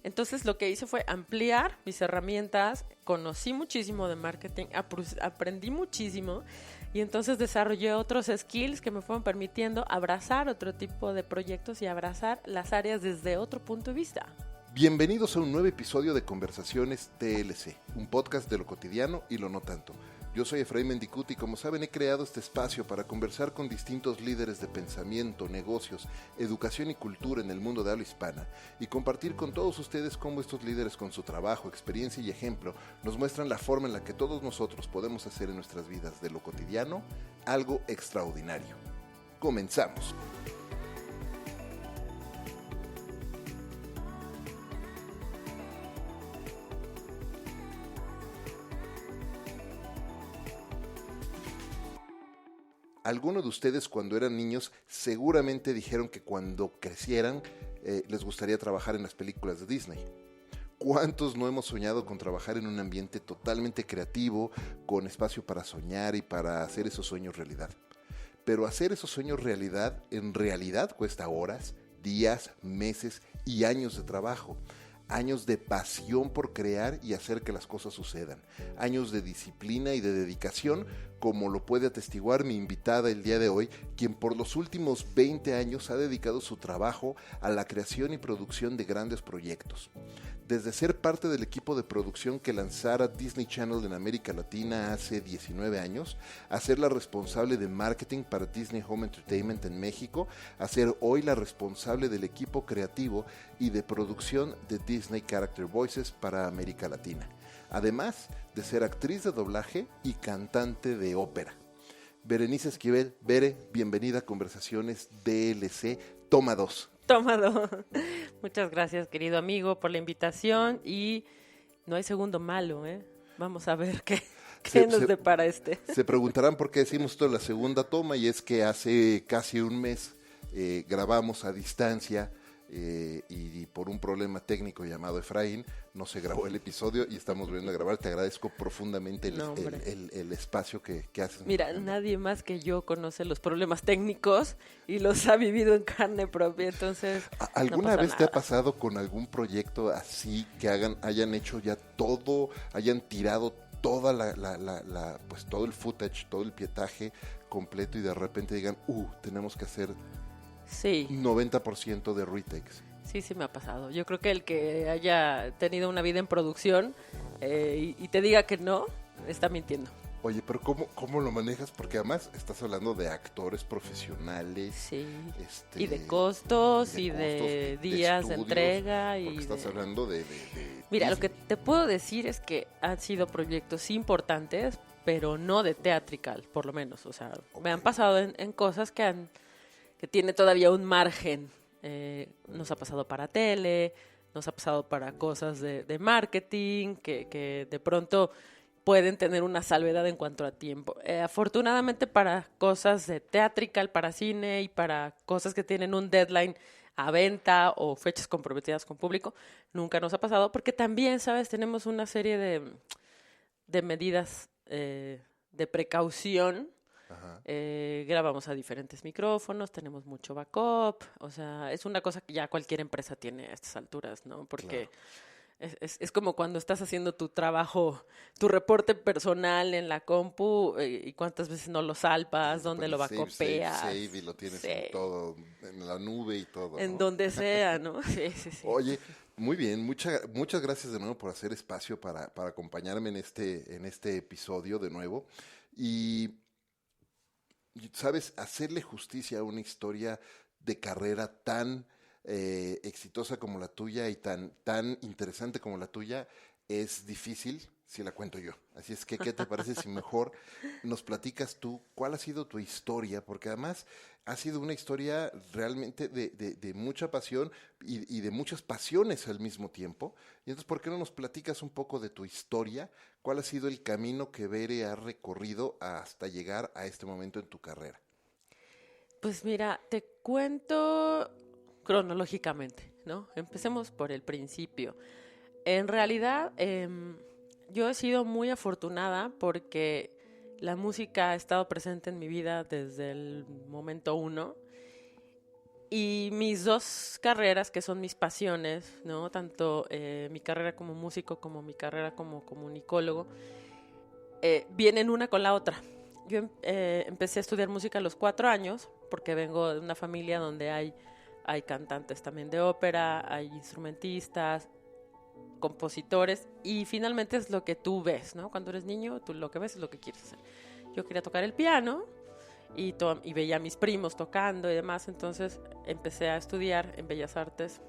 Entonces lo que hice fue ampliar mis herramientas, conocí muchísimo de marketing, aprendí muchísimo y entonces desarrollé otros skills que me fueron permitiendo abrazar otro tipo de proyectos y abrazar las áreas desde otro punto de vista. Bienvenidos a un nuevo episodio de Conversaciones TLC, un podcast de lo cotidiano y lo no tanto. Yo soy Efraín Mendicuti y como saben he creado este espacio para conversar con distintos líderes de pensamiento, negocios, educación y cultura en el mundo de habla hispana y compartir con todos ustedes cómo estos líderes con su trabajo, experiencia y ejemplo nos muestran la forma en la que todos nosotros podemos hacer en nuestras vidas de lo cotidiano algo extraordinario. Comenzamos. Algunos de ustedes cuando eran niños seguramente dijeron que cuando crecieran les gustaría trabajar en las películas de Disney. ¿Cuántos no hemos soñado con trabajar en un ambiente totalmente creativo, con espacio para soñar y para hacer esos sueños realidad? Pero hacer esos sueños realidad en realidad cuesta horas, días, meses y años de trabajo. Años de pasión por crear y hacer que las cosas sucedan. Años de disciplina y de dedicación, como lo puede atestiguar mi invitada el día de hoy, quien por los últimos 20 años ha dedicado su trabajo a la creación y producción de grandes proyectos. Desde ser parte del equipo de producción que lanzara Disney Channel en América Latina hace 19 años, a ser la responsable de marketing para Disney Home Entertainment en México, a ser hoy la responsable del equipo creativo y de producción de Disney Character Voices para América Latina. Además de ser actriz de doblaje y cantante de ópera. Berenice Esquivel, Bere, bienvenida a Conversaciones DLC, toma 2. Tómalo. Muchas gracias, querido amigo, por la invitación y no hay segundo malo, ¿eh? Vamos a ver qué nos depara este. Se preguntarán por qué decimos esto en la segunda toma y es que hace casi un mes grabamos a distancia y por un problema técnico llamado Efraín no se grabó el episodio y estamos volviendo a grabar. Te agradezco profundamente el espacio que haces. Mira, nadie más que yo conoce los problemas técnicos y los ha vivido en carne propia, entonces ¿Alguna no vez nada. te ha pasado con algún proyecto así que hayan hecho ya todo, hayan tirado toda pues todo el footage, todo el pietaje completo y de repente digan, tenemos que hacer Sí. 90% de retakes? Sí me ha pasado. Yo creo que el que haya tenido una vida en producción y te diga que no, está mintiendo. Oye, pero ¿cómo lo manejas? Porque además estás hablando de actores profesionales. Sí. Y de costos, y de días de entrega. Porque estás hablando de Mira, lo que te puedo decir es que han sido proyectos importantes, pero no de theatrical, por lo menos. O sea, me han pasado en cosas que tiene todavía un margen. Nos ha pasado para tele, nos ha pasado para cosas de marketing, que de pronto pueden tener una salvedad en cuanto a tiempo. Afortunadamente para cosas de theatrical, para cine y para cosas que tienen un deadline a venta o fechas comprometidas con público, nunca nos ha pasado porque también, ¿sabes? Tenemos una serie de medidas de precaución. Grabamos a diferentes micrófonos, tenemos mucho backup, o sea, es una cosa que ya cualquier empresa tiene a estas alturas, ¿no? Porque claro. Es como cuando estás haciendo tu trabajo, tu reporte personal en la compu y cuántas veces no lo salpas, dónde lo backupeas. Save y lo tienes en todo, en la nube y todo, en ¿no? donde sea, ¿no? Sí. Oye, muy bien, muchas gracias de nuevo por hacer espacio para acompañarme en este episodio de nuevo. Y ¿sabes? Hacerle justicia a una historia de carrera tan exitosa como la tuya y tan interesante como la tuya es difícil si la cuento yo. Así es que, ¿qué te parece si mejor nos platicas tú cuál ha sido tu historia? Porque además ha sido una historia realmente de mucha pasión y de muchas pasiones al mismo tiempo. Y entonces, ¿por qué no nos platicas un poco de tu historia? ¿Cuál ha sido el camino que Bere ha recorrido hasta llegar a este momento en tu carrera? Pues mira, te cuento cronológicamente, ¿no? Empecemos por el principio. En realidad, yo he sido muy afortunada porque la música ha estado presente en mi vida desde el momento uno Y mis dos carreras, que son mis pasiones, ¿no? Tanto mi carrera como músico como mi carrera como comunicólogo, vienen una con la otra. Yo empecé a estudiar música a los 4 años, porque vengo de una familia donde hay cantantes también de ópera, hay instrumentistas, compositores, y finalmente es lo que tú ves, ¿no? Cuando eres niño, tú lo que ves es lo que quieres hacer. Yo quería tocar el piano, y veía a mis primos tocando y demás, entonces empecé a estudiar en Bellas Artes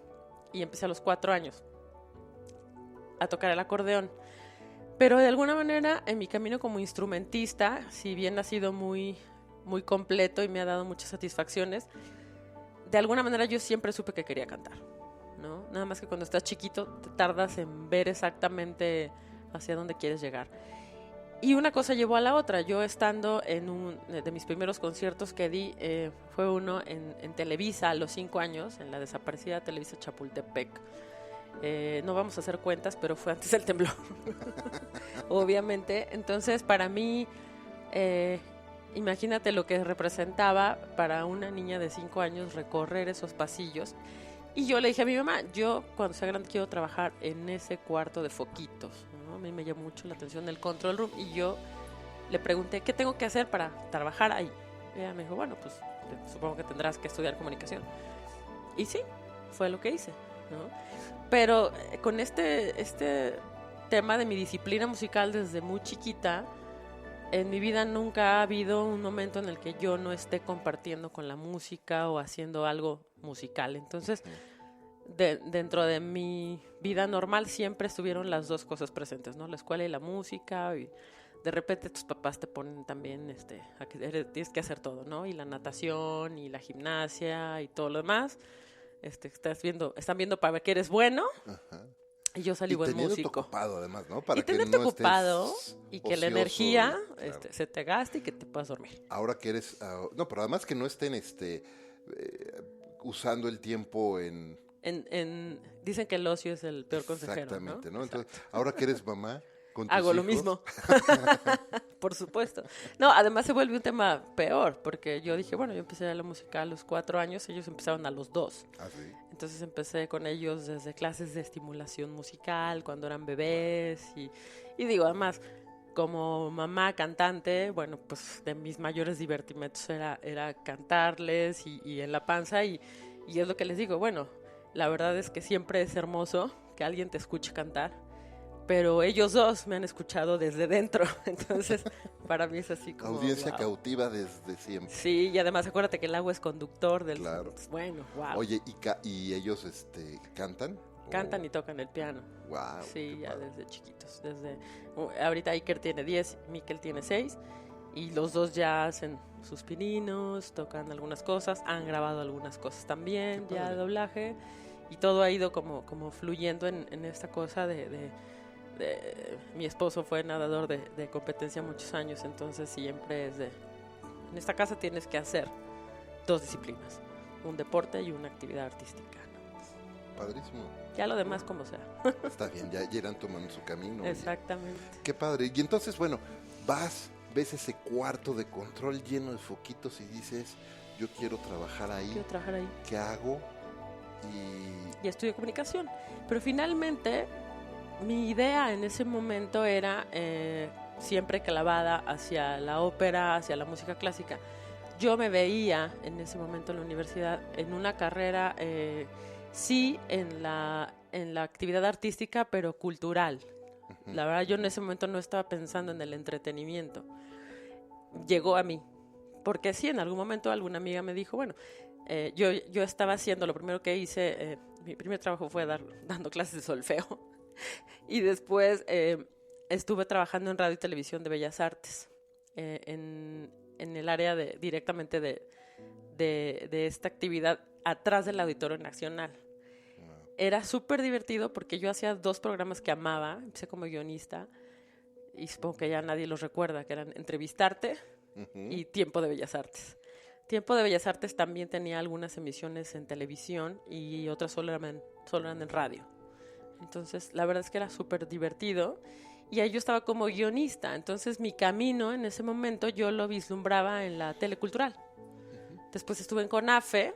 y empecé a los 4 años a tocar el acordeón. Pero de alguna manera en mi camino como instrumentista, si bien ha sido muy, muy completo y me ha dado muchas satisfacciones, de alguna manera yo siempre supe que quería cantar, ¿no? Nada más que cuando estás chiquito te tardas en ver exactamente hacia dónde quieres llegar. Y una cosa llevó a la otra. Yo estando en uno de mis primeros conciertos que di, fue uno en Televisa a los 5 años, en la desaparecida Televisa Chapultepec. No vamos a hacer cuentas, pero fue antes del temblor, obviamente. Entonces, para mí, imagínate lo que representaba para una niña de 5 años recorrer esos pasillos. Y yo le dije a mi mamá, yo cuando sea grande quiero trabajar en ese cuarto de foquitos, ¿no? A mí me llamó mucho la atención el control room y yo le pregunté, ¿qué tengo que hacer para trabajar ahí? Y ella me dijo, bueno, pues supongo que tendrás que estudiar comunicación. Y sí, fue lo que hice, ¿no? Pero con este tema de mi disciplina musical desde muy chiquita, en mi vida nunca ha habido un momento en el que yo no esté compartiendo con la música o haciendo algo musical. Entonces, dentro de mi vida normal siempre estuvieron las dos cosas presentes, ¿no? La escuela y la música, y de repente tus papás te ponen también a que tienes que hacer todo, ¿no? Y la natación y la gimnasia y todo lo demás. Están viendo para ver que eres bueno. Ajá. Y yo salí buen músico. Ocupado además, ¿no? Para y tenerte ocupado y que ocioso, la energía claro, se te gaste y que te puedas dormir. Ahora que eres... no, pero además que no estén usando el tiempo en... Dicen que el ocio es el peor consejero, exactamente, ¿no? Exacto. Entonces, ahora que eres mamá con tus hago hijos, lo mismo. Por supuesto. No, además se vuelve un tema peor, porque yo dije, bueno, yo empecé a la música a los 4 años, ellos empezaron a los 2. ¿Ah, sí? Entonces empecé con ellos desde clases de estimulación musical, cuando eran bebés, y digo, además, como mamá cantante, bueno, pues de mis mayores divertimentos era cantarles y en la panza, y es lo que les digo, bueno, la verdad es que siempre es hermoso que alguien te escuche cantar, pero ellos dos me han escuchado desde dentro, entonces para mí es así como... Audiencia wow. Cautiva desde siempre. Sí, y además acuérdate que el agua es conductor del... Claro. Bueno, wow. Oye, ¿y ellos cantan? Cantan y tocan el piano. Wow. Sí, ya desde chiquitos. Ahorita Iker tiene 10, Mikel tiene 6, y los dos ya hacen sus pininos, tocan algunas cosas, han grabado algunas cosas también, ya de doblaje, y todo ha ido como fluyendo en esta cosa de mi esposo fue nadador de competencia muchos años, entonces siempre en esta casa tienes que hacer 2 disciplinas, un deporte y una actividad artística, ¿no? Padrísimo. Ya lo demás como sea. Está bien, ya irán tomando su camino. Exactamente. Qué padre. Y entonces, bueno, ves ese cuarto de control lleno de foquitos y dices, yo quiero trabajar ahí. ¿Qué hago? Y estudio comunicación. Pero finalmente, mi idea en ese momento era siempre clavada hacia la ópera, hacia la música clásica. Yo me veía en ese momento en la universidad en una carrera, sí, en la actividad artística, pero cultural. Uh-huh. La verdad, yo en ese momento no estaba pensando en el entretenimiento. Llegó a mí. Porque sí, en algún momento alguna amiga me dijo, bueno, yo estaba haciendo, lo primero que hice, mi primer trabajo fue dando clases de solfeo. Y después estuve trabajando en radio y televisión de Bellas Artes, en el área directamente de esta actividad atrás del Auditorio Nacional. Wow. Era súper divertido porque yo hacía 2 programas que amaba, empecé como guionista, y supongo que ya nadie los recuerda, que eran Entrevistarte uh-huh. y Tiempo de Bellas Artes. Tiempo de Bellas Artes también tenía algunas emisiones en televisión y otras solo eran en radio. Entonces, la verdad es que era súper divertido. Y ahí yo estaba como guionista. Entonces, mi camino en ese momento yo lo vislumbraba en la telecultural. Uh-huh. Después estuve en CONAFE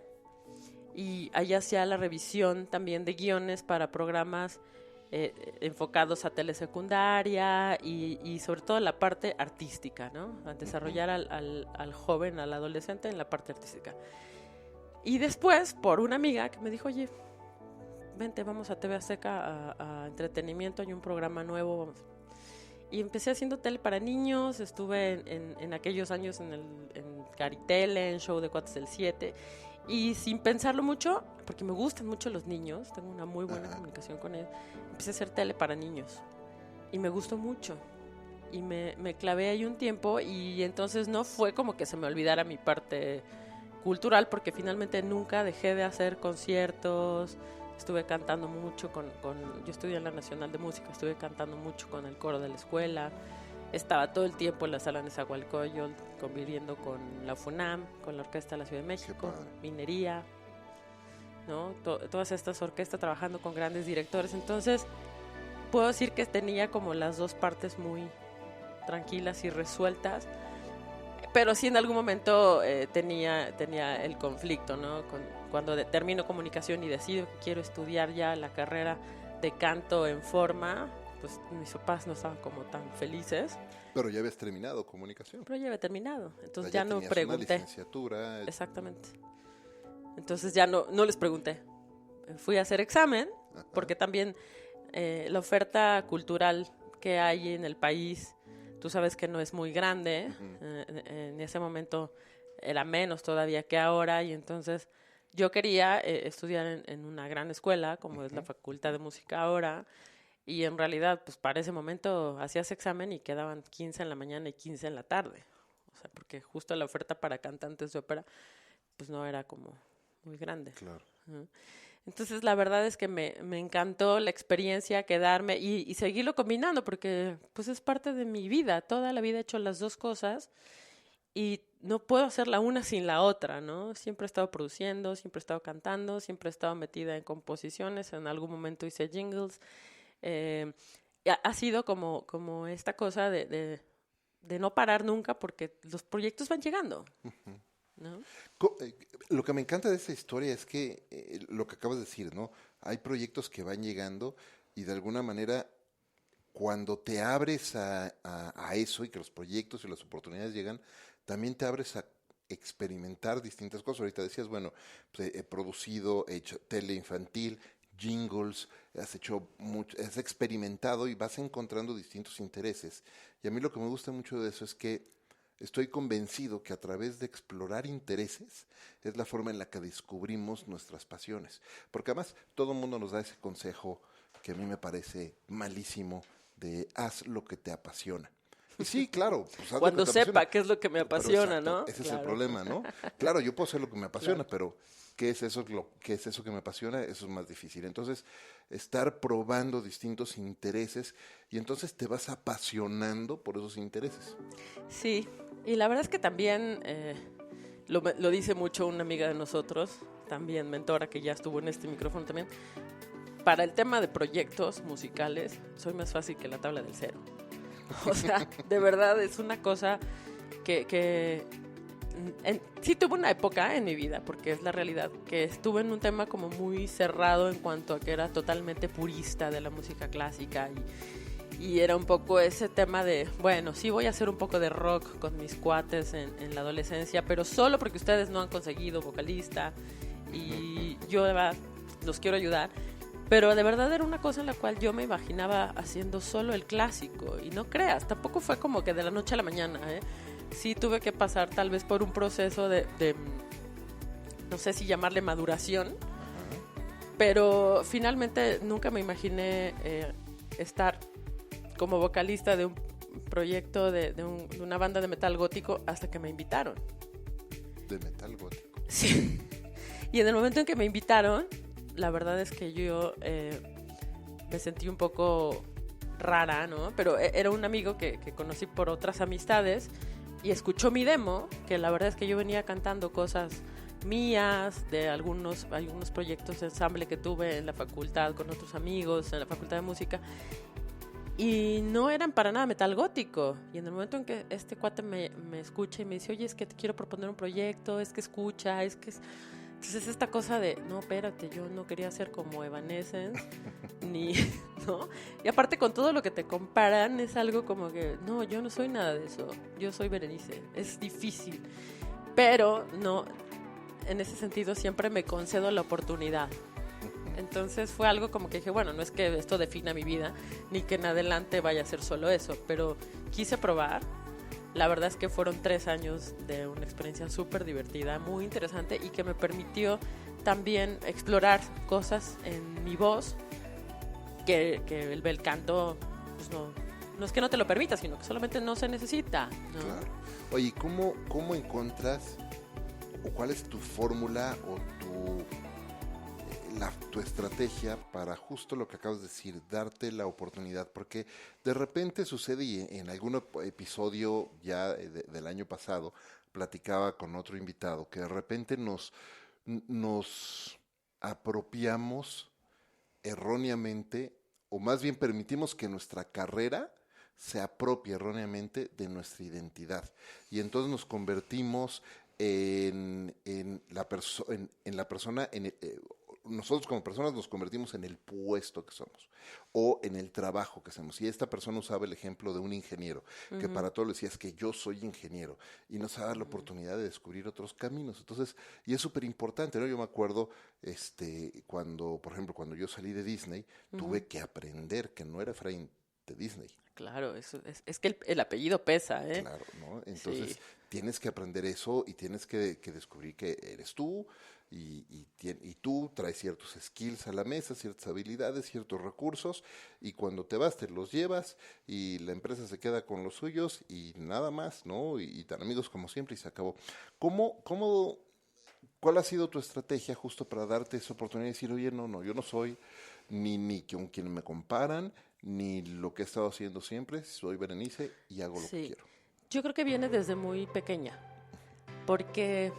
y ahí hacía la revisión también de guiones para programas enfocados a telesecundaria y sobre todo la parte artística, ¿no? A desarrollar al joven, al adolescente en la parte artística. Y después, por una amiga que me dijo, oye, vente, vamos a TV Azteca a entretenimiento, hay un programa nuevo, vamos. Y empecé haciendo tele para niños, estuve en aquellos años en Caritele, en Show de Cuates del 7, y sin pensarlo mucho, porque me gustan mucho los niños, tengo una muy buena comunicación con ellos, empecé a hacer tele para niños, y me gustó mucho, y me clavé ahí un tiempo, y entonces no fue como que se me olvidara mi parte cultural, porque finalmente nunca dejé de hacer conciertos. Estuve cantando mucho yo estudié en la Nacional de Música, estuve cantando mucho con el coro de la escuela, estaba todo el tiempo en la sala Nezahualcóyotl conviviendo con la FUNAM, con la Orquesta de la Ciudad de México, Minería, ¿no? Todas estas orquestas, trabajando con grandes directores. Entonces puedo decir que tenía como las dos partes muy tranquilas y resueltas, pero sí en algún momento tenía el conflicto, ¿no? Cuando termino comunicación y decido que quiero estudiar ya la carrera de canto en forma, pues mis papás no estaban como tan felices. Pero ya habías terminado comunicación. Pero ya había terminado, entonces ya no pregunté. Una licenciatura. Exactamente. Entonces ya no les pregunté. Fui a hacer examen, porque también la oferta cultural que hay en el país, tú sabes que no es muy grande. En ese momento era menos todavía que ahora, y entonces yo quería estudiar en una gran escuela, como es la Facultad de Música ahora, y en realidad, pues para ese momento hacías examen y quedaban 15 en la mañana y 15 en la tarde. O sea, porque justo la oferta para cantantes de ópera, pues no era como muy grande. Claro. Entonces, la verdad es que me encantó la experiencia, quedarme y seguirlo combinando, porque pues es parte de mi vida. Toda la vida he hecho las dos cosas y no puedo hacer la una sin la otra, ¿no? Siempre he estado produciendo, siempre he estado cantando, siempre he estado metida en composiciones. En algún momento hice jingles. Ha sido como esta cosa de no parar nunca, porque los proyectos van llegando, ¿no? Lo que me encanta de esta historia es que lo que acabas de decir, ¿no? Hay proyectos que van llegando y de alguna manera cuando te abres a eso y que los proyectos y las oportunidades llegan, también te abres a experimentar distintas cosas. Ahorita decías, bueno, pues he producido, he hecho tele infantil, jingles, has experimentado y vas encontrando distintos intereses. Y a mí lo que me gusta mucho de eso es que estoy convencido que a través de explorar intereses es la forma en la que descubrimos nuestras pasiones. Porque además todo el mundo nos da ese consejo que a mí me parece malísimo de haz lo que te apasiona. Y sí, claro. Pues haz cuando lo que te sepa apasiona. qué es lo que me apasiona, Exacto, ¿no? ese claro. es el problema, ¿no? Claro, yo puedo hacer lo que me apasiona, pero ¿qué es eso que me apasiona? Eso es más difícil. Entonces, estar probando distintos intereses y entonces te vas apasionando por esos intereses. Sí, y la verdad es que también lo dice mucho una amiga de nosotros, también mentora que ya estuvo en este micrófono también. Para el tema de proyectos musicales, soy más fácil que la tabla del cero. O sea, de verdad es una cosa que sí tuve una época en mi vida, porque es la realidad, que estuve en un tema como muy cerrado en cuanto a que era totalmente purista de la música clásica y era un poco ese tema de, bueno, sí voy a hacer un poco de rock con mis cuates en la adolescencia, pero solo porque ustedes no han conseguido vocalista y yo de verdad los quiero ayudar. Pero de verdad era una cosa en la cual yo me imaginaba haciendo solo el clásico. Y no creas, tampoco fue como que de la noche a la mañana, ¿eh? Sí tuve que pasar tal vez por un proceso de no sé si llamarle maduración, pero finalmente nunca me imaginé estar como vocalista de un proyecto de una banda de metal gótico hasta que me invitaron. ¿De metal gótico? Sí. Y en el momento en que me invitaron, la verdad es que yo me sentí un poco rara, ¿no? Pero era un amigo que conocí por otras amistades y escuchó mi demo, que la verdad es que yo venía cantando cosas mías, de algunos proyectos de ensamble que tuve en la facultad con otros amigos, en la facultad de música, y no eran para nada metal gótico. Y en el momento en que este cuate me escucha y me dice, oye, es que te quiero proponer un proyecto, es que escucha, es que Entonces esta cosa de, no, espérate, yo no quería ser como Evanescence, ni, ¿no? Y aparte con todo lo que te comparan es algo como que, no, yo no soy nada de eso, yo soy Berenice, es difícil. Pero no, en ese sentido siempre me concedo la oportunidad. Entonces fue algo como que dije, bueno, no es que esto defina mi vida, ni que en adelante vaya a ser solo eso, pero quise probar. La verdad es que fueron 3 años de una experiencia súper divertida, muy interesante y que me permitió también explorar cosas en mi voz que el bel canto pues no es que no te lo permita, sino que solamente no se necesita, ¿no? Claro. Oye, ¿cómo encuentras o cuál es tu fórmula o tu estrategia para justo lo que acabas de decir, darte la oportunidad? Porque de repente sucede, y en algún episodio ya del año pasado, platicaba con otro invitado, que de repente nos apropiamos erróneamente, o más bien permitimos que nuestra carrera se apropie erróneamente de nuestra identidad. Y entonces nos convertimos en la persona, nosotros como personas nos convertimos en el puesto que somos o en el trabajo que hacemos. Y esta persona usaba el ejemplo de un ingeniero, que para todo le decía, es que yo soy ingeniero, y nos da la oportunidad de descubrir otros caminos. Entonces, y es súper importante, ¿no? Yo me acuerdo, cuando, por ejemplo, cuando yo salí de Disney, tuve que aprender que no era Efraín de Disney. Claro, eso es que el apellido pesa, ¿eh? Claro, ¿no? Entonces, Sí. tienes que aprender eso y tienes que descubrir que eres tú y tú traes ciertos skills a la mesa, ciertas habilidades, ciertos recursos, y cuando te vas te los llevas y la empresa se queda con los suyos y nada más, ¿no? Y tan amigos como siempre y se acabó. ¿Cuál ha sido tu estrategia justo para darte esa oportunidad de decir, oye, no, yo no soy ni con quien me comparan, ni lo que he estado haciendo siempre, soy Berenice y hago lo que quiero? Yo creo que viene desde muy pequeña, porque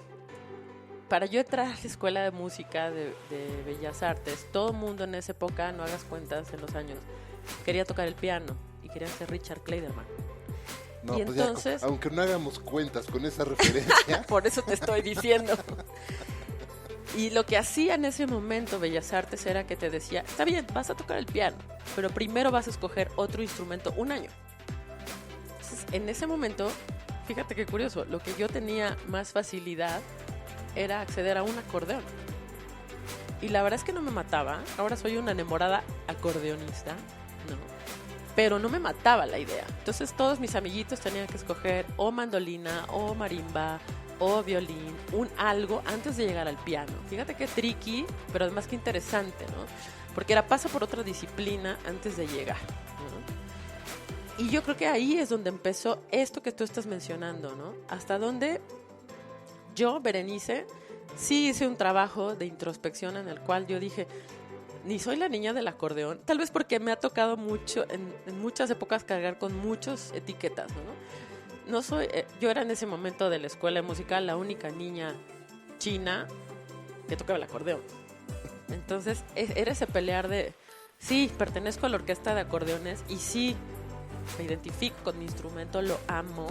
para yo entrar a la escuela de música de Bellas Artes, todo el mundo en esa época, no hagas cuentas en los años, quería tocar el piano y quería ser Richard Clayderman. No, y pues entonces, ya, aunque no hagamos cuentas con esa referencia. por eso te estoy diciendo. Y lo que hacía en ese momento Bellas Artes era que te decía, está bien, vas a tocar el piano, pero primero vas a escoger otro instrumento 1 año. Entonces, en ese momento, fíjate qué curioso, lo que yo tenía más facilidad era acceder a un acordeón. Y la verdad es que no me mataba. Ahora soy una enamorada acordeonista, ¿no? Pero no me mataba la idea. Entonces todos mis amiguitos tenían que escoger o mandolina, o marimba, o violín, un algo antes de llegar al piano. Fíjate qué tricky, pero además qué interesante, ¿no? Porque pasa por otra disciplina antes de llegar, ¿no? Y yo creo que ahí es donde empezó esto que tú estás mencionando, ¿no? Hasta donde yo, Berenice, sí hice un trabajo de introspección en el cual yo dije, ni soy la niña del acordeón, tal vez porque me ha tocado mucho, en muchas épocas cargar con muchas etiquetas, ¿no? No soy, yo era en ese momento de la escuela musical la única niña china que tocaba el acordeón. Entonces era ese pelear de, sí, pertenezco a la orquesta de acordeones y sí, me identifico con mi instrumento, lo amo,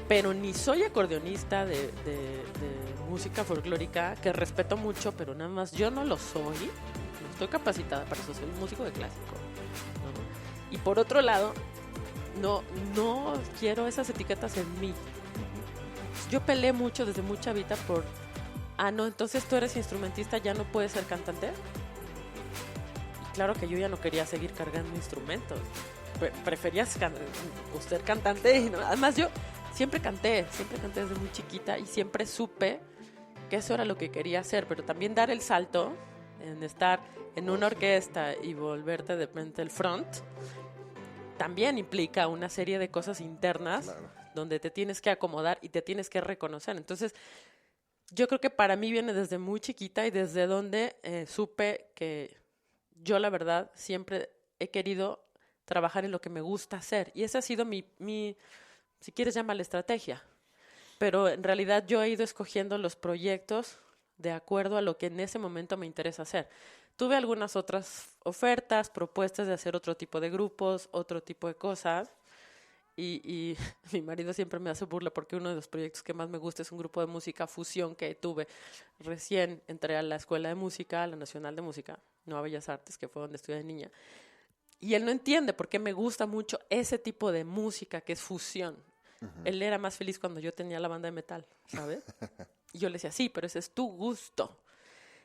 pero ni soy acordeonista de música folclórica, que respeto mucho, pero nada más yo no lo soy, no estoy capacitada para eso, soy músico de clásico, ¿no? Y por otro lado, no quiero esas etiquetas en mí. Yo peleé mucho desde muy chavita por, no, entonces tú eres instrumentista, ya no puedes ser cantante. Y claro que yo ya no quería seguir cargando instrumentos, prefería ser cantante, y no. Además yo siempre canté desde muy chiquita y siempre supe que eso era lo que quería hacer, pero también dar el salto en estar en una orquesta y volverte de repente el front también implica una serie de cosas internas, claro, donde te tienes que acomodar y te tienes que reconocer. Entonces, yo creo que para mí viene desde muy chiquita y desde donde supe que yo, la verdad, siempre he querido trabajar en lo que me gusta hacer. Y esa ha sido mi si quieres, llámale estrategia. Pero en realidad yo he ido escogiendo los proyectos de acuerdo a lo que en ese momento me interesa hacer. Tuve algunas otras ofertas, propuestas de hacer otro tipo de grupos, otro tipo de cosas, y mi marido siempre me hace burla porque uno de los proyectos que más me gusta es un grupo de música fusión que tuve. Recién entré a la escuela de música, a la Nacional de Música, no a Bellas Artes, que fue donde estudié de niña. Y él no entiende por qué me gusta mucho ese tipo de música que es fusión. Él era más feliz cuando yo tenía la banda de metal, ¿sabes? Y yo le decía, sí, pero ese es tu gusto.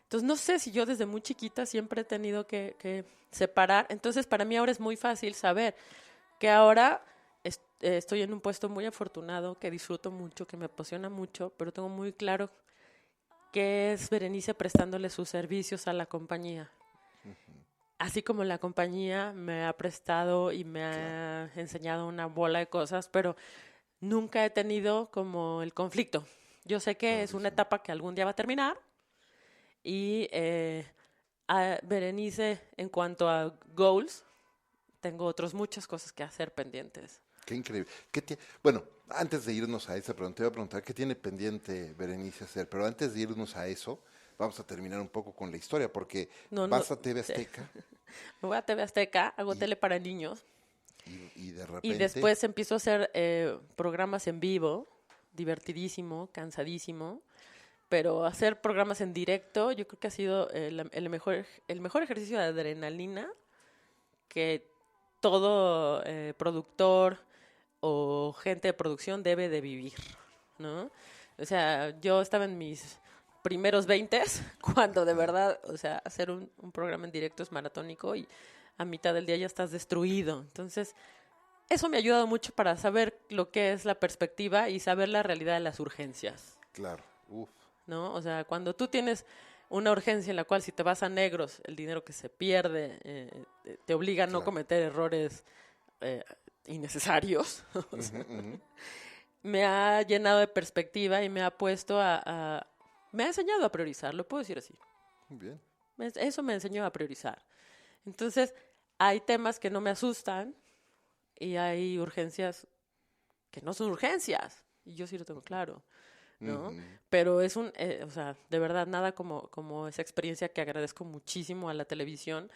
Entonces, no sé si yo desde muy chiquita siempre he tenido que separar. Entonces, para mí ahora es muy fácil saber que ahora estoy en un puesto muy afortunado, que disfruto mucho, que me apasiona mucho, pero tengo muy claro que es Berenice prestándole sus servicios a la compañía. Así como la compañía me ha prestado y me ha enseñado una bola de cosas, pero nunca he tenido como el conflicto. Yo sé que es una etapa que algún día va a terminar y a Berenice, en cuanto a goals, tengo otras muchas cosas que hacer pendientes. Qué increíble. Bueno, antes de irnos a esa pregunta, te voy a preguntar qué tiene pendiente Berenice hacer, pero antes de irnos a eso, vamos a terminar un poco con la historia, porque vas a TV Azteca. Me voy a TV Azteca, hago tele para niños. Y de repente... Y después empiezo a hacer programas en vivo, divertidísimo, cansadísimo. Pero hacer programas en directo, yo creo que ha sido el mejor ejercicio de adrenalina que todo productor o gente de producción debe de vivir, ¿no? O sea, yo estaba en mis primeros 20 cuando de verdad, o sea, hacer un programa en directo es maratónico y a mitad del día ya estás destruido. Entonces, eso me ha ayudado mucho para saber lo que es la perspectiva y saber la realidad de las urgencias. Claro, ¿No? O sea, cuando tú tienes una urgencia en la cual si te vas a negros, el dinero que se pierde te obliga a no cometer errores innecesarios. Me ha llenado de perspectiva y me ha puesto me ha enseñado a priorizar, lo puedo decir así. Muy bien. Eso me enseñó a priorizar. Entonces, hay temas que no me asustan y hay urgencias que no son urgencias. Y yo sí lo tengo claro, ¿no? Pero es o sea, de verdad, nada como esa experiencia que agradezco muchísimo a la televisión,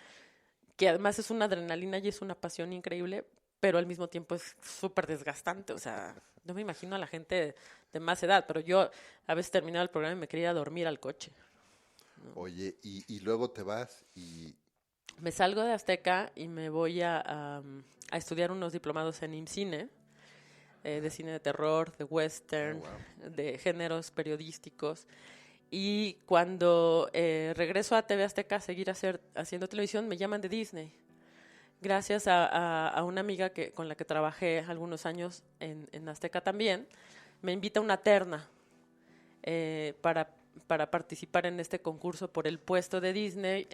que además es una adrenalina y es una pasión increíble, pero al mismo tiempo es súper desgastante. O sea, no me imagino a la gente de más edad, pero yo a veces terminaba el programa y me quería ir a dormir al coche. ¿No? Oye, y luego te vas y... Me salgo de Azteca y me voy a estudiar unos diplomados en IMCINE, de cine de terror, de western, de géneros periodísticos. Y cuando regreso a TV Azteca a seguir haciendo televisión, me llaman de Disney. Gracias a una amiga con la que trabajé algunos años en Azteca también, me invita a una terna para participar en este concurso por el puesto de Disney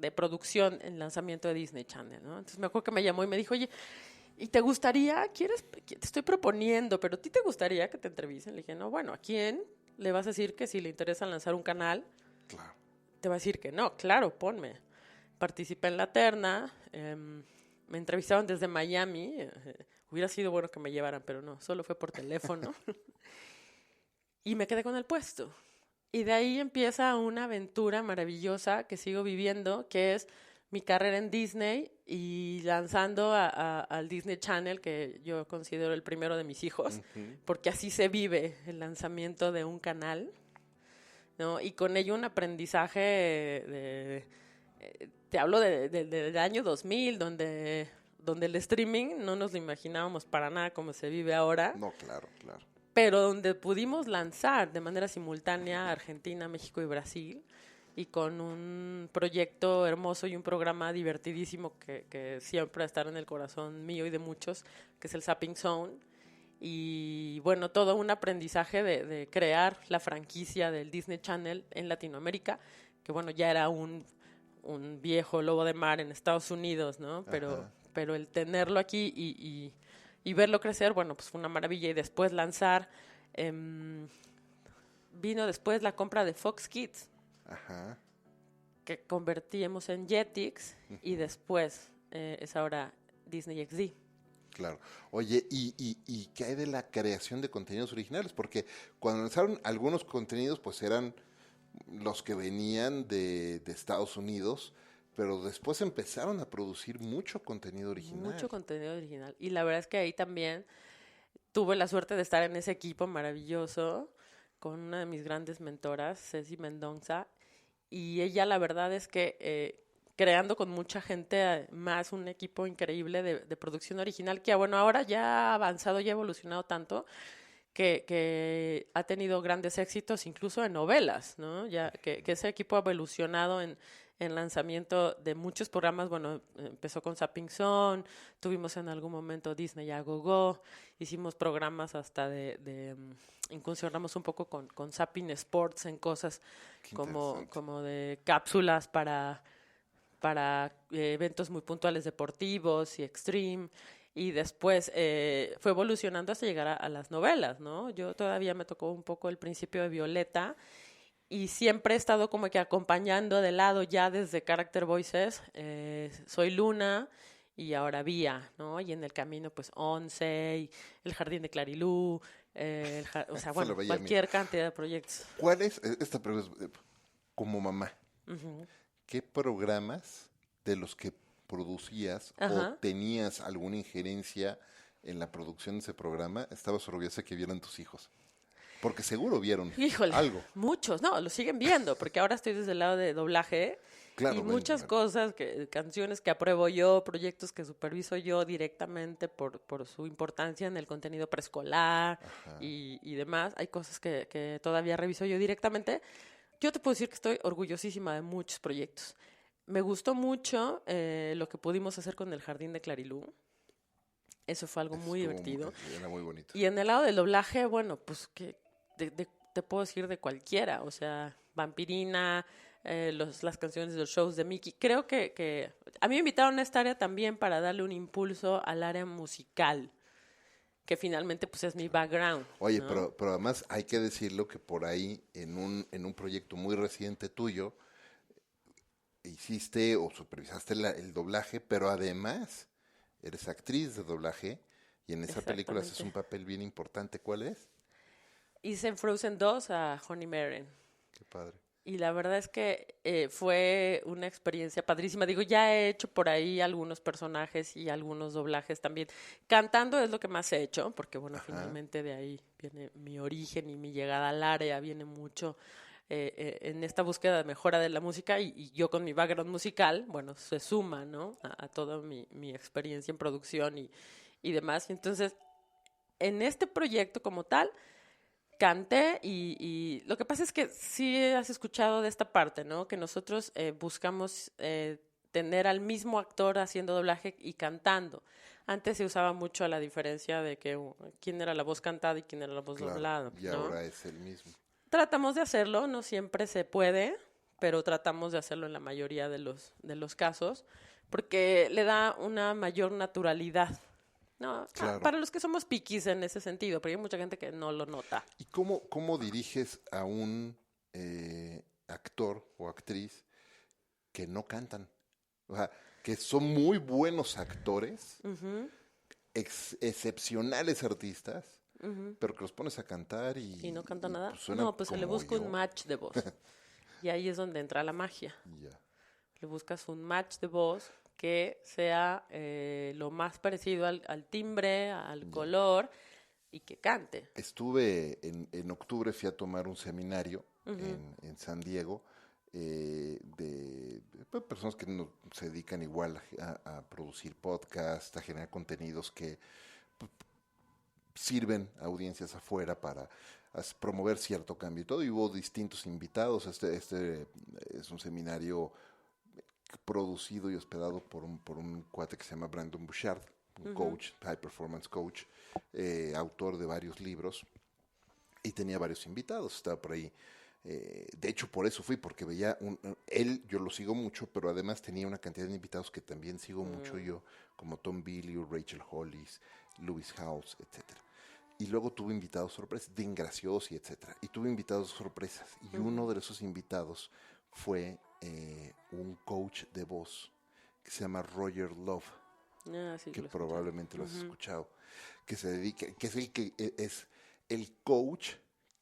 de producción en lanzamiento de Disney Channel, ¿no? Entonces me acuerdo que me llamó y me dijo, oye, ¿y te gustaría? Te estoy proponiendo, pero ¿a ti te gustaría que te entrevisten? Le dije, no, bueno, ¿a quién le vas a decir que si le interesa lanzar un canal? Claro. Te va a decir que no, claro, ponme. Participé en la terna, me entrevistaron desde Miami, hubiera sido bueno que me llevaran, pero no, solo fue por teléfono. Y me quedé con el puesto. Y de ahí empieza una aventura maravillosa que sigo viviendo, que es mi carrera en Disney y lanzando al Disney Channel, que yo considero el primero de mis hijos, porque así se vive el lanzamiento de un canal, ¿no? Y con ello un aprendizaje te hablo del año 2000, donde el streaming no nos lo imaginábamos para nada como se vive ahora. No, claro, claro. Pero donde pudimos lanzar de manera simultánea Argentina, México y Brasil, y con un proyecto hermoso y un programa divertidísimo que siempre estará en el corazón mío y de muchos, que es el Zapping Zone. Y bueno, todo un aprendizaje de crear la franquicia del Disney Channel en Latinoamérica, que bueno, ya era un viejo lobo de mar en Estados Unidos, ¿no? Pero el tenerlo aquí y verlo crecer, bueno, pues fue una maravilla. Y después lanzar, vino después la compra de Fox Kids, que convertimos en Jetix, y después es ahora Disney XD. Claro. Oye, ¿y qué hay de la creación de contenidos originales? Porque cuando lanzaron algunos contenidos, pues eran los que venían de Estados Unidos, pero después empezaron a producir mucho contenido original. Mucho contenido original. Y la verdad es que ahí también tuve la suerte de estar en ese equipo maravilloso con una de mis grandes mentoras, Ceci Mendonza, y ella la verdad es que creando con mucha gente más un equipo increíble de producción original que, bueno, ahora ya ha avanzado, ya ha evolucionado tanto que ha tenido grandes éxitos incluso en novelas, ¿no? Ya que ese equipo ha evolucionado en lanzamiento de muchos programas. Bueno, empezó con Zapping Zone, tuvimos en algún momento Disney a Go, hicimos programas hasta incursionamos un poco con Zapping Sports en cosas como de cápsulas para eventos muy puntuales deportivos y extreme. Y después fue evolucionando hasta llegar a las novelas, ¿no? Yo todavía me tocó un poco el principio de Violeta y siempre he estado como que acompañando de lado ya desde Character Voices. Soy Luna y ahora Vía, ¿no? Y en el camino pues Once y El Jardín de Clarilú, o sea, bueno, cualquier cantidad de proyectos. ¿Cuál es, esta pregunta como mamá, qué programas de los que producías o tenías alguna injerencia en la producción de ese programa estabas orgullosa que vieran tus hijos? Porque seguro vieron algo. Muchos, no, lo siguen viendo, porque ahora estoy desde el lado de doblaje y muchas cosas, canciones que apruebo yo, proyectos que superviso yo directamente por su importancia en el contenido preescolar y demás. Hay cosas que todavía reviso yo directamente. Yo te puedo decir que estoy orgullosísima de muchos proyectos. Me gustó mucho lo que pudimos hacer con el Jardín de Clarilú. Eso fue algo muy divertido. Era muy bonito. Y en el lado del doblaje, bueno, pues que te puedo decir de cualquiera. O sea, Vampirina, las canciones de los shows de Mickey. Creo que a mí me invitaron a esta área también para darle un impulso al área musical, que finalmente pues es mi background. Oye, ¿no? pero además hay que decirlo que por ahí en un proyecto muy reciente tuyo hiciste o supervisaste el doblaje, pero además eres actriz de doblaje y en esa película haces un papel bien importante. ¿Cuál es? Hice en Frozen 2 a Honey Maren. Qué padre. Y la verdad es que fue una experiencia padrísima. Digo, ya he hecho por ahí algunos personajes y algunos doblajes también. Cantando es lo que más he hecho, porque bueno, finalmente de ahí viene mi origen y mi llegada al área, viene mucho en esta búsqueda de mejora de la música y yo con mi background musical, bueno, se suma, ¿no? A toda mi experiencia en producción y demás. Y entonces, en este proyecto como tal, canté y lo que pasa es que sí has escuchado de esta parte, ¿no? Que nosotros buscamos tener al mismo actor haciendo doblaje y cantando. Antes se usaba mucho la diferencia de que quién era la voz cantada y quién era la voz doblada. Y ¿no? ahora es el mismo. Tratamos de hacerlo, no siempre se puede, pero tratamos de hacerlo en la mayoría de los casos, porque le da una mayor naturalidad. No, claro. Para los que somos piquis en ese sentido, porque hay mucha gente que no lo nota. ¿Y cómo diriges a un actor o actriz que no cantan? O sea, que son muy buenos actores, excepcionales artistas, pero que los pones a cantar y no canta nada. Pues no, pues se le busca un match de voz. Y ahí es donde entra la magia. Yeah. Le buscas un match de voz que sea lo más parecido al timbre, al color y que cante. Estuve en octubre, fui a tomar un seminario en San Diego de personas que se dedican igual a producir podcasts, a generar contenidos que sirven a audiencias afuera para promover cierto cambio y todo. Y hubo distintos invitados. Este es un seminario producido y hospedado por un cuate que se llama Brandon Bouchard, un coach, high performance coach, autor de varios libros, y tenía varios invitados. Estaba por ahí. De hecho, por eso fui, porque veía él, yo lo sigo mucho, pero además tenía una cantidad de invitados que también sigo mucho yo, como Tom Bilyeu, Rachel Hollis, Lewis Howes, etcétera. Y luego tuve invitados sorpresas, Dean Graziosi, etcétera. Y tuve invitados sorpresas. Y uno de esos invitados fue un coach de voz que se llama Roger Love, Sí, que probablemente lo has escuchado, que se dedica, que es el coach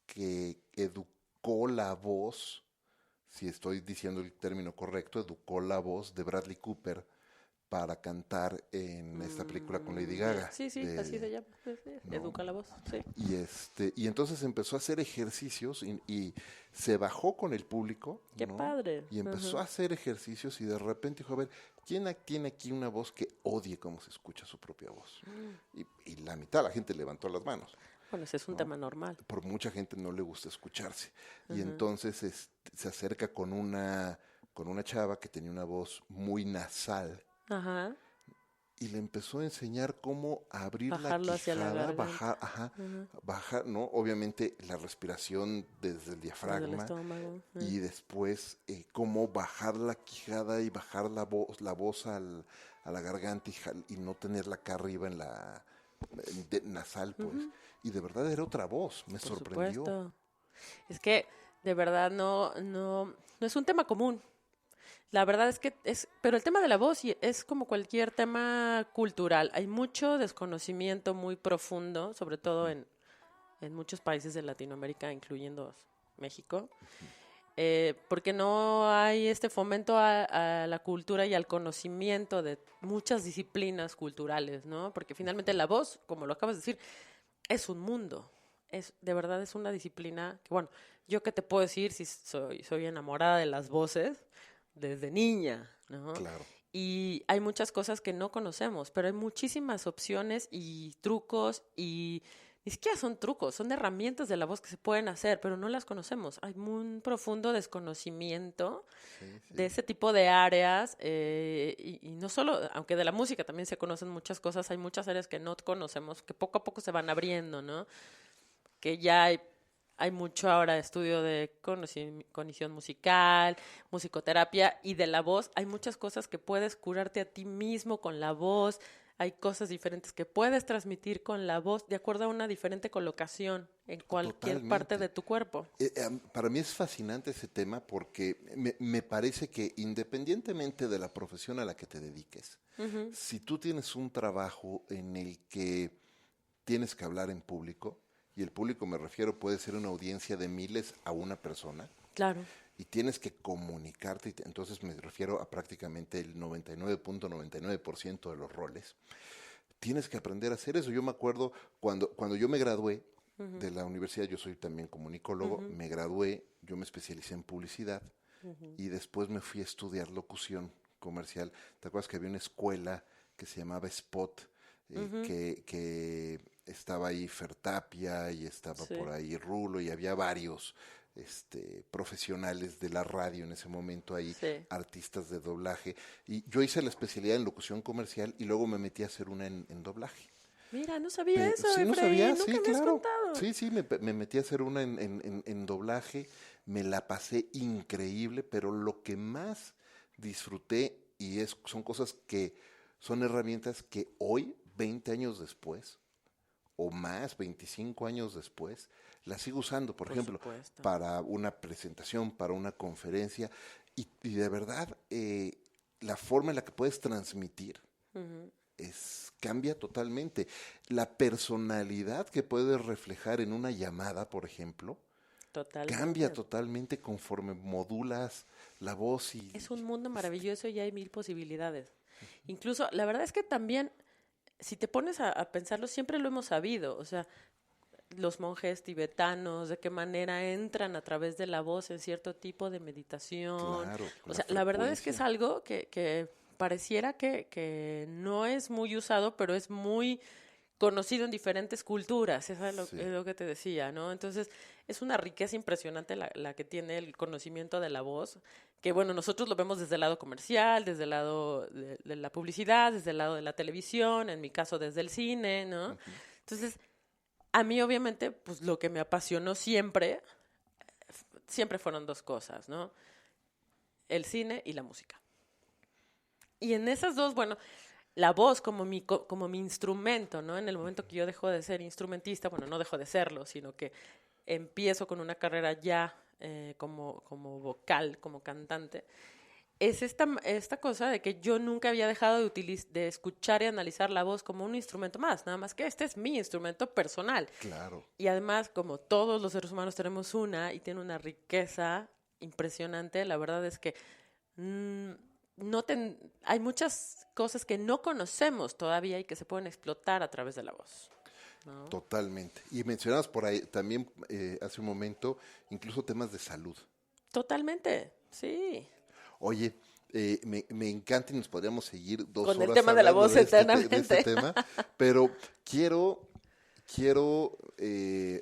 que educó la voz si estoy diciendo el término correcto, educó la voz de Bradley Cooper para cantar en esta película con Lady Gaga. Sí, así se llama. Sí, ¿no? Educa la voz, sí. Y entonces empezó a hacer ejercicios y se bajó con el público. ¡Qué ¿no? padre! Y empezó a hacer ejercicios y de repente dijo, a ver, ¿quién tiene aquí una voz que odie cómo se escucha su propia voz? Y la mitad de la gente levantó las manos. Bueno, ese es un tema normal. Por mucha gente no le gusta escucharse. Y entonces se acerca con una chava que tenía una voz muy nasal. Ajá. Y le empezó a enseñar cómo abrir Bajarlo la hacia la quijada, garganta. bajar, ¿no? Obviamente la respiración desde el diafragma. Desde el estómago. Y después cómo bajar la quijada y bajar la voz a la garganta y no tenerla acá arriba en la nasal, pues. Y de verdad era otra voz, me sorprendió. Supuesto. Es que de verdad no es un tema común. La verdad es que pero el tema de la voz es como cualquier tema cultural. Hay mucho desconocimiento muy profundo, sobre todo en muchos países de Latinoamérica, incluyendo México, porque no hay este fomento a la cultura y al conocimiento de muchas disciplinas culturales, ¿no? Porque finalmente la voz, como lo acabas de decir, es un mundo. De verdad es una disciplina que, bueno, yo qué te puedo decir si soy enamorada de las voces desde niña, ¿no? Claro. Y hay muchas cosas que no conocemos, pero hay muchísimas opciones y trucos y ni siquiera son trucos, son herramientas de la voz que se pueden hacer, pero no las conocemos. Hay un profundo desconocimiento de ese tipo de áreas y no solo, aunque de la música también se conocen muchas cosas, hay muchas áreas que no conocemos, que poco a poco se van abriendo, ¿no? Que ya hay mucho ahora estudio de cognición musical, musicoterapia y de la voz. Hay muchas cosas que puedes curarte a ti mismo con la voz. Hay cosas diferentes que puedes transmitir con la voz de acuerdo a una diferente colocación en cualquier parte de tu cuerpo. Para mí es fascinante ese tema porque me parece que independientemente de la profesión a la que te dediques, si tú tienes un trabajo en el que tienes que hablar en público, y el público me refiero puede ser una audiencia de miles a una persona. Claro. Y tienes que comunicarte, entonces me refiero a prácticamente el 99.99% de los roles. Tienes que aprender a hacer eso. Yo me acuerdo cuando yo me gradué de la universidad, yo soy también comunicólogo, me gradué, yo me especialicé en publicidad y después me fui a estudiar locución comercial. ¿Te acuerdas que había una escuela que se llamaba Spot? Que estaba ahí Fertapia y estaba por ahí Rulo y había varios profesionales de la radio en ese momento ahí, artistas de doblaje. Y yo hice la especialidad en locución comercial y luego me metí a hacer una en doblaje. Mira, no sabía eso, sí, no Efraín, sabía, nunca sí, me has claro. contado. Sí, me metí a hacer una en doblaje, me la pasé increíble, pero lo que más disfruté son cosas que son herramientas que hoy, 20 años después, o más, 25 años después, las sigo usando, por ejemplo, supuesto. para una presentación, para una conferencia, y de verdad, la forma en la que puedes transmitir cambia totalmente. La personalidad que puedes reflejar en una llamada, por ejemplo, cambia totalmente conforme modulas la voz. Es un mundo maravilloso y hay mil posibilidades. Incluso, la verdad es que también, si te pones a pensarlo, siempre lo hemos sabido. O sea, los monjes tibetanos, de qué manera entran a través de la voz en cierto tipo de meditación. Claro, o sea, la verdad es que es algo que pareciera que no es muy usado, pero es muy conocido en diferentes culturas, eso es lo que te decía, ¿no? Entonces, es una riqueza impresionante la que tiene el conocimiento de la voz, que bueno, nosotros lo vemos desde el lado comercial, desde el lado de la publicidad, desde el lado de la televisión, en mi caso desde el cine, ¿no? Entonces, a mí obviamente, pues lo que me apasionó siempre fueron dos cosas, ¿no? El cine y la música. Y en esas dos, bueno, la voz como mi instrumento, ¿no? En el momento que yo dejo de ser instrumentista, bueno, no dejo de serlo, sino que empiezo con una carrera ya como vocal, como cantante, es esta cosa de que yo nunca había dejado de escuchar y analizar la voz como un instrumento más, nada más que este es mi instrumento personal. Claro. Y además, como todos los seres humanos tenemos y tiene una riqueza impresionante. La verdad es que hay muchas cosas que no conocemos todavía y que se pueden explotar a través de la voz, ¿no? Totalmente. Y mencionabas por ahí también hace un momento, incluso temas de salud. Totalmente, sí. Oye, me encanta y nos podríamos seguir 2 Con el horas tema de la hablando voz de eternamente. este tema, pero quiero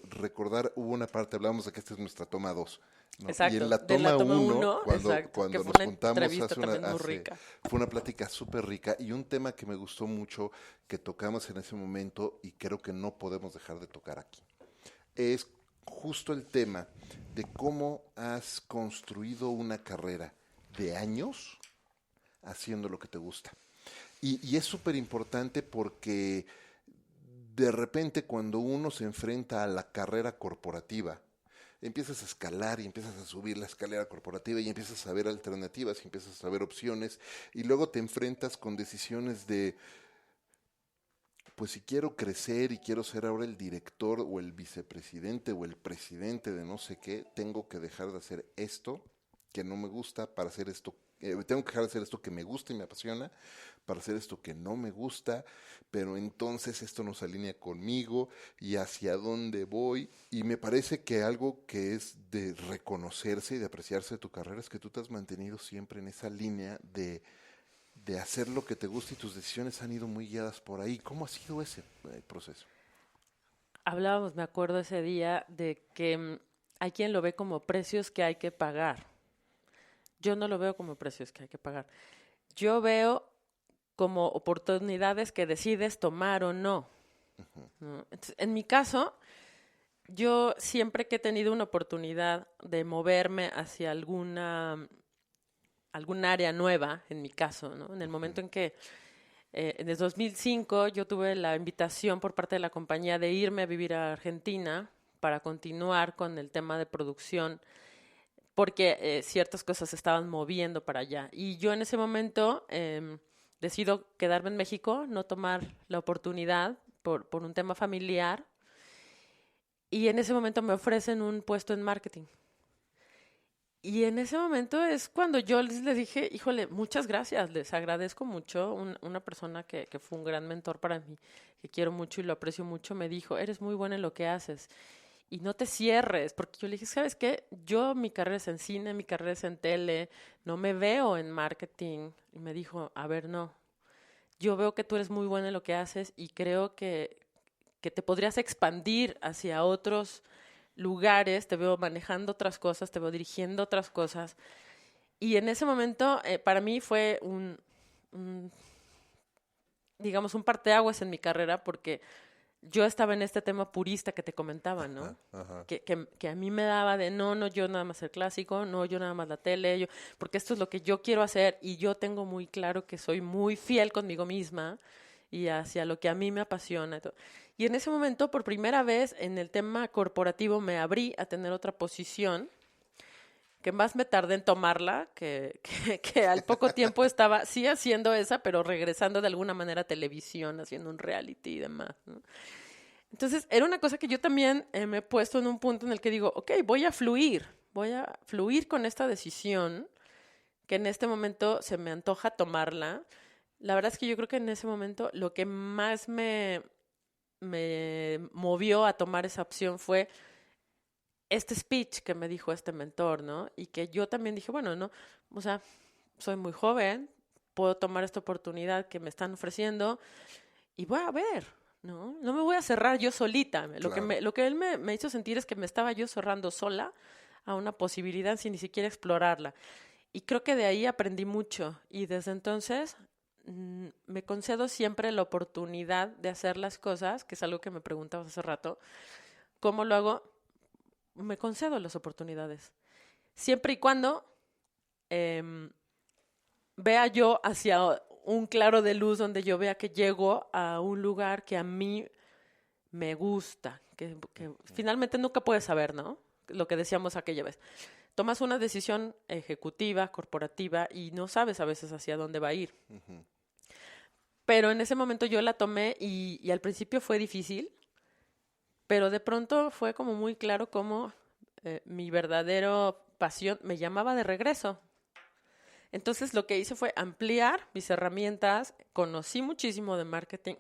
recordar, hubo una parte, hablábamos de que esta es nuestra toma 2, ¿no? Exacto. Y en la De la toma toma 1, uno, exacto, que cuando fue nos una juntamos entrevista también muy rica. fue una plática súper rica y un tema que me gustó mucho que tocamos en ese momento y creo que no podemos dejar de tocar aquí. Es justo el tema de cómo has construido una carrera de años haciendo lo que te gusta. Y es súper importante porque de repente cuando uno se enfrenta a la carrera corporativa, empiezas a escalar y empiezas a subir la escalera corporativa y empiezas a ver alternativas y empiezas a ver opciones y luego te enfrentas con decisiones de, pues si quiero crecer y quiero ser ahora el director o el vicepresidente o el presidente de no sé qué, tengo que dejar de hacer esto que no me gusta para hacer esto. Tengo que dejar de hacer esto que me gusta y me apasiona para hacer esto que no me gusta, pero entonces esto no se alinea conmigo y hacia dónde voy. Y me parece que algo que es de reconocerse y de apreciarse de tu carrera es que tú te has mantenido siempre en esa línea de hacer lo que te gusta y tus decisiones han ido muy guiadas por ahí. ¿Cómo ha sido ese proceso? Hablábamos, me acuerdo ese día, de que hay quien lo ve como precios que hay que pagar. Yo no lo veo como precios que hay que pagar. Yo veo como oportunidades que decides tomar o no, ¿no? Entonces, en mi caso, yo siempre que he tenido una oportunidad de moverme hacia algún área nueva, en mi caso, ¿no? En el momento en que en el 2005 yo tuve la invitación por parte de la compañía de irme a vivir a Argentina para continuar con el tema de producción porque ciertas cosas se estaban moviendo para allá. Y yo en ese momento decido quedarme en México, no tomar la oportunidad por un tema familiar. Y en ese momento me ofrecen un puesto en marketing. Y en ese momento es cuando yo les dije, híjole, muchas gracias, les agradezco mucho. Una persona que fue un gran mentor para mí, que quiero mucho y lo aprecio mucho, me dijo, eres muy buena en lo que haces. Y no te cierres, porque yo le dije, ¿sabes qué? Yo, mi carrera es en cine, mi carrera es en tele, no me veo en marketing. Y me dijo, a ver, no, yo veo que tú eres muy buena en lo que haces y creo que te podrías expandir hacia otros lugares, te veo manejando otras cosas, te veo dirigiendo otras cosas. Y en ese momento, para mí fue digamos, un parteaguas en mi carrera, porque yo estaba en este tema purista que te comentaba, ¿no? Ajá. Que a mí me daba de no, yo nada más el clásico, no, yo nada más la tele, porque esto es lo que yo quiero hacer y yo tengo muy claro que soy muy fiel conmigo misma y hacia lo que a mí me apasiona. Y todo. Y en ese momento, por primera vez en el tema corporativo, me abrí a tener otra posición que más me tardé en tomarla, que al poco tiempo estaba, sí haciendo esa, pero regresando de alguna manera a televisión, haciendo un reality y demás, ¿no? Entonces, era una cosa que yo también me he puesto en un punto en el que digo, ok, voy a fluir con esta decisión, que en este momento se me antoja tomarla. La verdad es que yo creo que en ese momento lo que más me movió a tomar esa opción fue este speech que me dijo este mentor, ¿no? Y que yo también dije, bueno, no, o sea, soy muy joven, puedo tomar esta oportunidad que me están ofreciendo y voy a ver, ¿no? No me voy a cerrar yo solita. Claro. Lo que él me hizo sentir es que me estaba yo cerrando sola a una posibilidad sin ni siquiera explorarla. Y creo que de ahí aprendí mucho y desde entonces me concedo siempre la oportunidad de hacer las cosas, que es algo que me preguntabas hace rato. ¿Cómo lo hago? Me concedo las oportunidades. Siempre y cuando vea yo hacia un claro de luz donde yo vea que llego a un lugar que a mí me gusta, que finalmente nunca puedes saber, ¿no? Lo que decíamos aquella vez. Tomas una decisión ejecutiva, corporativa, y no sabes a veces hacia dónde va a ir. Uh-huh. Pero en ese momento yo la tomé y al principio fue difícil, pero de pronto fue como muy claro cómo mi verdadero pasión me llamaba de regreso. Entonces lo que hice fue ampliar mis herramientas, conocí muchísimo de marketing,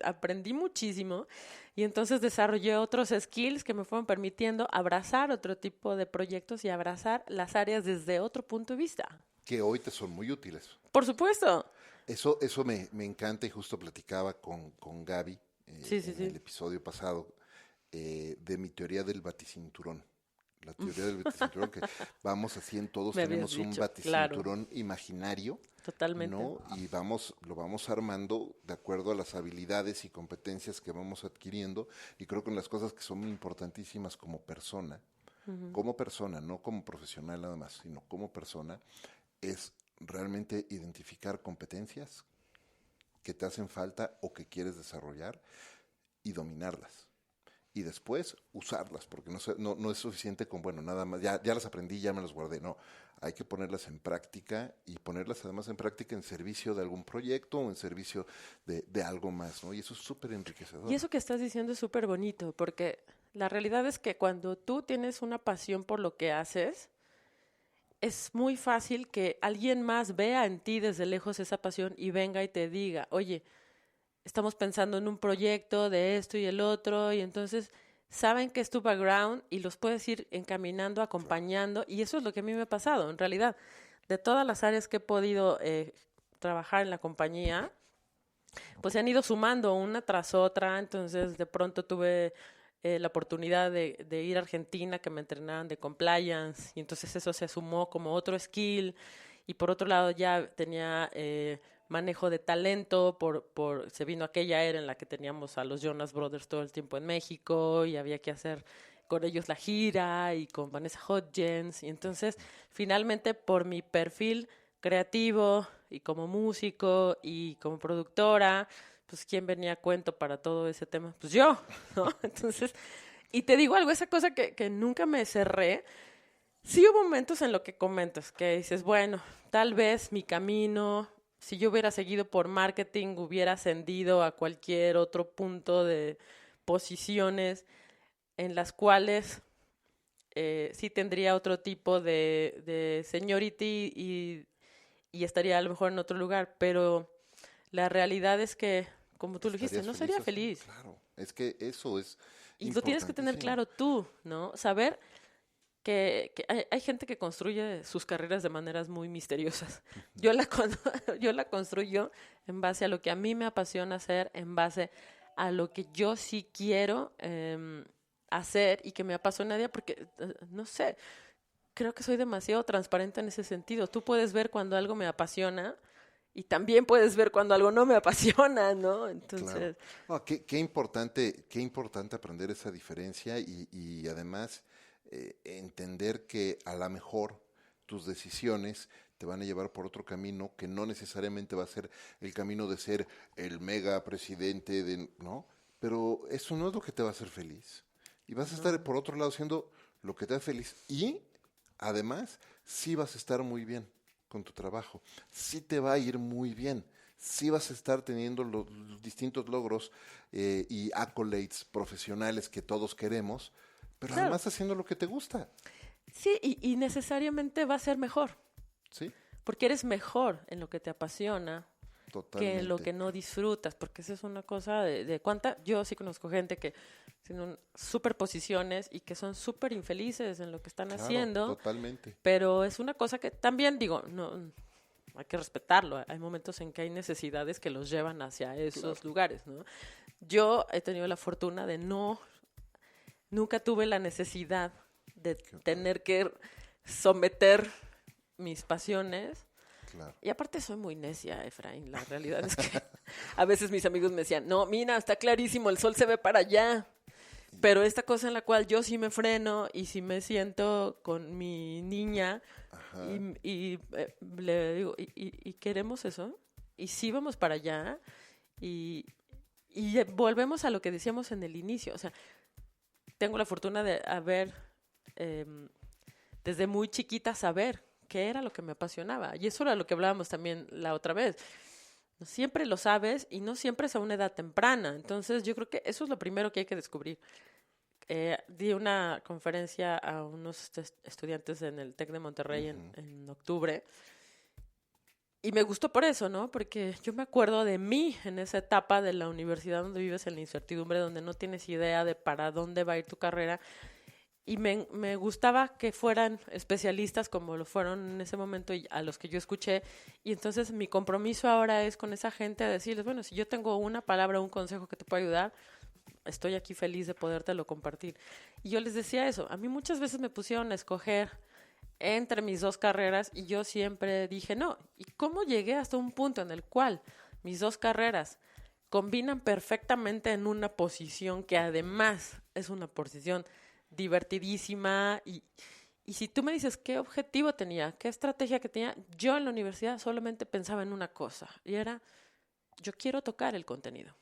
aprendí muchísimo y entonces desarrollé otros skills que me fueron permitiendo abrazar otro tipo de proyectos y abrazar las áreas desde otro punto de vista. Que hoy te son muy útiles. Por supuesto. Eso me encanta y justo platicaba con Gaby en el episodio pasado de mi teoría del baticinturón. La teoría del baticinturón, que vamos así todos tenemos un baticinturón imaginario. Totalmente. ¿No? Y lo vamos armando de acuerdo a las habilidades y competencias que vamos adquiriendo. Y creo que en las cosas que son importantísimas como persona, no como profesional nada más, sino como persona, es realmente identificar competencias que te hacen falta o que quieres desarrollar y dominarlas. Y después usarlas, porque no es suficiente con, bueno, nada más, ya las aprendí, ya me las guardé. No, hay que ponerlas en práctica y ponerlas además en práctica en servicio de algún proyecto o en servicio de algo más, ¿no? Y eso es súper enriquecedor. Y eso que estás diciendo es súper bonito, porque la realidad es que cuando tú tienes una pasión por lo que haces, es muy fácil que alguien más vea en ti desde lejos esa pasión y venga y te diga, oye, estamos pensando en un proyecto de esto y el otro, y entonces saben que es tu background y los puedes ir encaminando, acompañando, y eso es lo que a mí me ha pasado. En realidad, de todas las áreas que he podido trabajar en la compañía, pues se han ido sumando una tras otra, entonces de pronto tuve la oportunidad de ir a Argentina, que me entrenaran de compliance, y entonces eso se sumó como otro skill, y por otro lado ya tenía manejo de talento, se vino aquella era en la que teníamos a los Jonas Brothers todo el tiempo en México y había que hacer con ellos la gira y con Vanessa Hudgens, y entonces finalmente por mi perfil creativo y como músico y como productora, pues ¿quién venía a cuento para todo ese tema? Pues yo, ¿no? Entonces, y te digo algo, esa cosa que nunca me cerré. Sí hubo momentos en lo que comentas, que dices, bueno, tal vez mi camino, si yo hubiera seguido por marketing, hubiera ascendido a cualquier otro punto de posiciones en las cuales sí tendría otro tipo de seniority y estaría a lo mejor en otro lugar, pero la realidad es que, como tú lo dijiste, no sería feliz. Claro, es que eso es y lo tienes que tener claro tú, ¿no? Saber que hay gente que construye sus carreras de maneras muy misteriosas. Yo la construyo en base a lo que a mí me apasiona hacer, en base a lo que yo sí quiero hacer y que me apasiona día, porque, no sé, creo que soy demasiado transparente en ese sentido. Tú puedes ver cuando algo me apasiona y también puedes ver cuando algo no me apasiona, ¿no? Entonces, claro. Qué importante aprender esa diferencia y además entender que a lo mejor tus decisiones te van a llevar por otro camino que no necesariamente va a ser el camino de ser el mega presidente, ¿no? Pero eso no es lo que te va a hacer feliz. Y vas a estar por otro lado haciendo lo que te hace feliz y además sí vas a estar muy bien con tu trabajo, sí te va a ir muy bien, sí vas a estar teniendo los distintos logros y accolades profesionales que todos queremos, pero claro, además haciendo lo que te gusta. Sí, y necesariamente va a ser mejor. Sí. Porque eres mejor en lo que te apasiona. Totalmente. Que en lo que no disfrutas, porque esa es una cosa de cuánta. Yo sí conozco gente que tienen superposiciones y que son súper infelices en lo que están haciendo. Totalmente. Pero es una cosa que también, digo, no hay que respetarlo. Hay momentos en que hay necesidades que los llevan hacia esos lugares, ¿no? Yo he tenido la fortuna de nunca tuve la necesidad de tener que someter mis pasiones. Claro. Y aparte soy muy necia, Efraín. La realidad es que a veces mis amigos me decían, no, mira, está clarísimo, el sol se ve para allá. Pero esta cosa en la cual yo sí me freno y sí me siento con mi niña y le digo, ¿y queremos eso? Y sí vamos para allá y volvemos a lo que decíamos en el inicio. O sea, tengo la fortuna de haber, desde muy chiquita, saber qué era lo que me apasionaba. Y eso era lo que hablábamos también la otra vez. No siempre lo sabes y no siempre es a una edad temprana. Entonces yo creo que eso es lo primero que hay que descubrir. Di una conferencia a unos estudiantes en el TEC de Monterrey en octubre. Y me gustó por eso, ¿no? Porque yo me acuerdo de mí en esa etapa de la universidad donde vives en la incertidumbre, donde no tienes idea de para dónde va a ir tu carrera. Y me gustaba que fueran especialistas como lo fueron en ese momento y a los que yo escuché. Y entonces mi compromiso ahora es con esa gente a decirles, bueno, si yo tengo una palabra, un consejo que te pueda ayudar, estoy aquí feliz de podértelo compartir. Y yo les decía eso. A mí muchas veces me pusieron a escoger entre mis dos carreras y yo siempre dije no. ¿Y cómo llegué hasta un punto en el cual mis dos carreras combinan perfectamente en una posición que además es una posición divertidísima? Y si tú me dices qué objetivo tenía, qué estrategia que tenía, yo en la universidad solamente pensaba en una cosa y era, yo quiero tocar el contenido.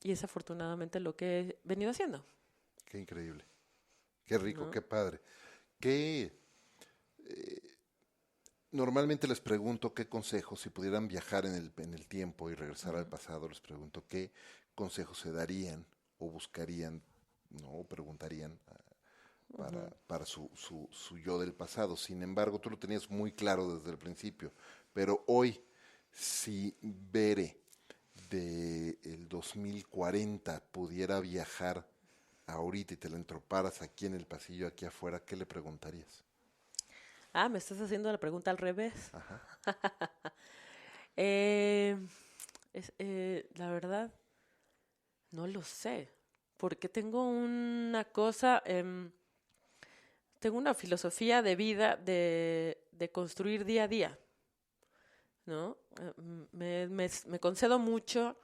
Y es afortunadamente lo que he venido haciendo. Qué increíble, qué rico, ¿No? qué padre. Qué... Normalmente les pregunto qué consejos, si pudieran viajar en el tiempo y regresar al pasado, les pregunto qué consejos se darían o buscarían, ¿no? O preguntarían para su yo del pasado. Sin embargo, tú lo tenías muy claro desde el principio, pero hoy, si Bere del 2040 pudiera viajar ahorita y te la entroparas aquí en el pasillo, aquí afuera, ¿qué le preguntarías? Me estás haciendo la pregunta al revés. Ajá. La verdad, no lo sé, porque tengo una cosa, tengo una filosofía de vida de construir día a día, ¿no? Me concedo mucho,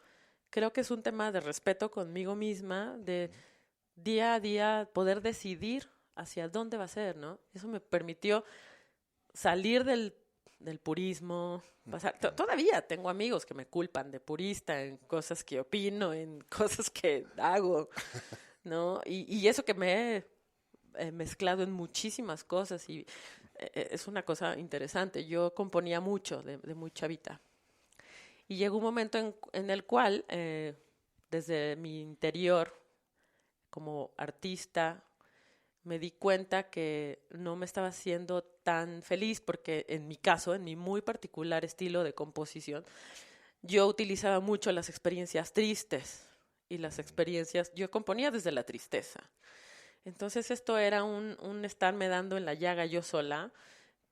creo que es un tema de respeto conmigo misma, de día a día poder decidir hacia dónde va a ser, ¿no? Eso me permitió salir del purismo, pasar. Todavía tengo amigos que me culpan de purista en cosas que opino, en cosas que hago, ¿no? Y eso que me he mezclado en muchísimas cosas y es una cosa interesante. Yo componía mucho de muy chavita. Y llegó un momento en el cual, desde mi interior, como artista, me di cuenta que no me estaba haciendo tan feliz porque en mi caso, en mi muy particular estilo de composición, yo utilizaba mucho las experiencias tristes y las experiencias, yo componía desde la tristeza. Entonces esto era un estarme dando en la llaga yo sola,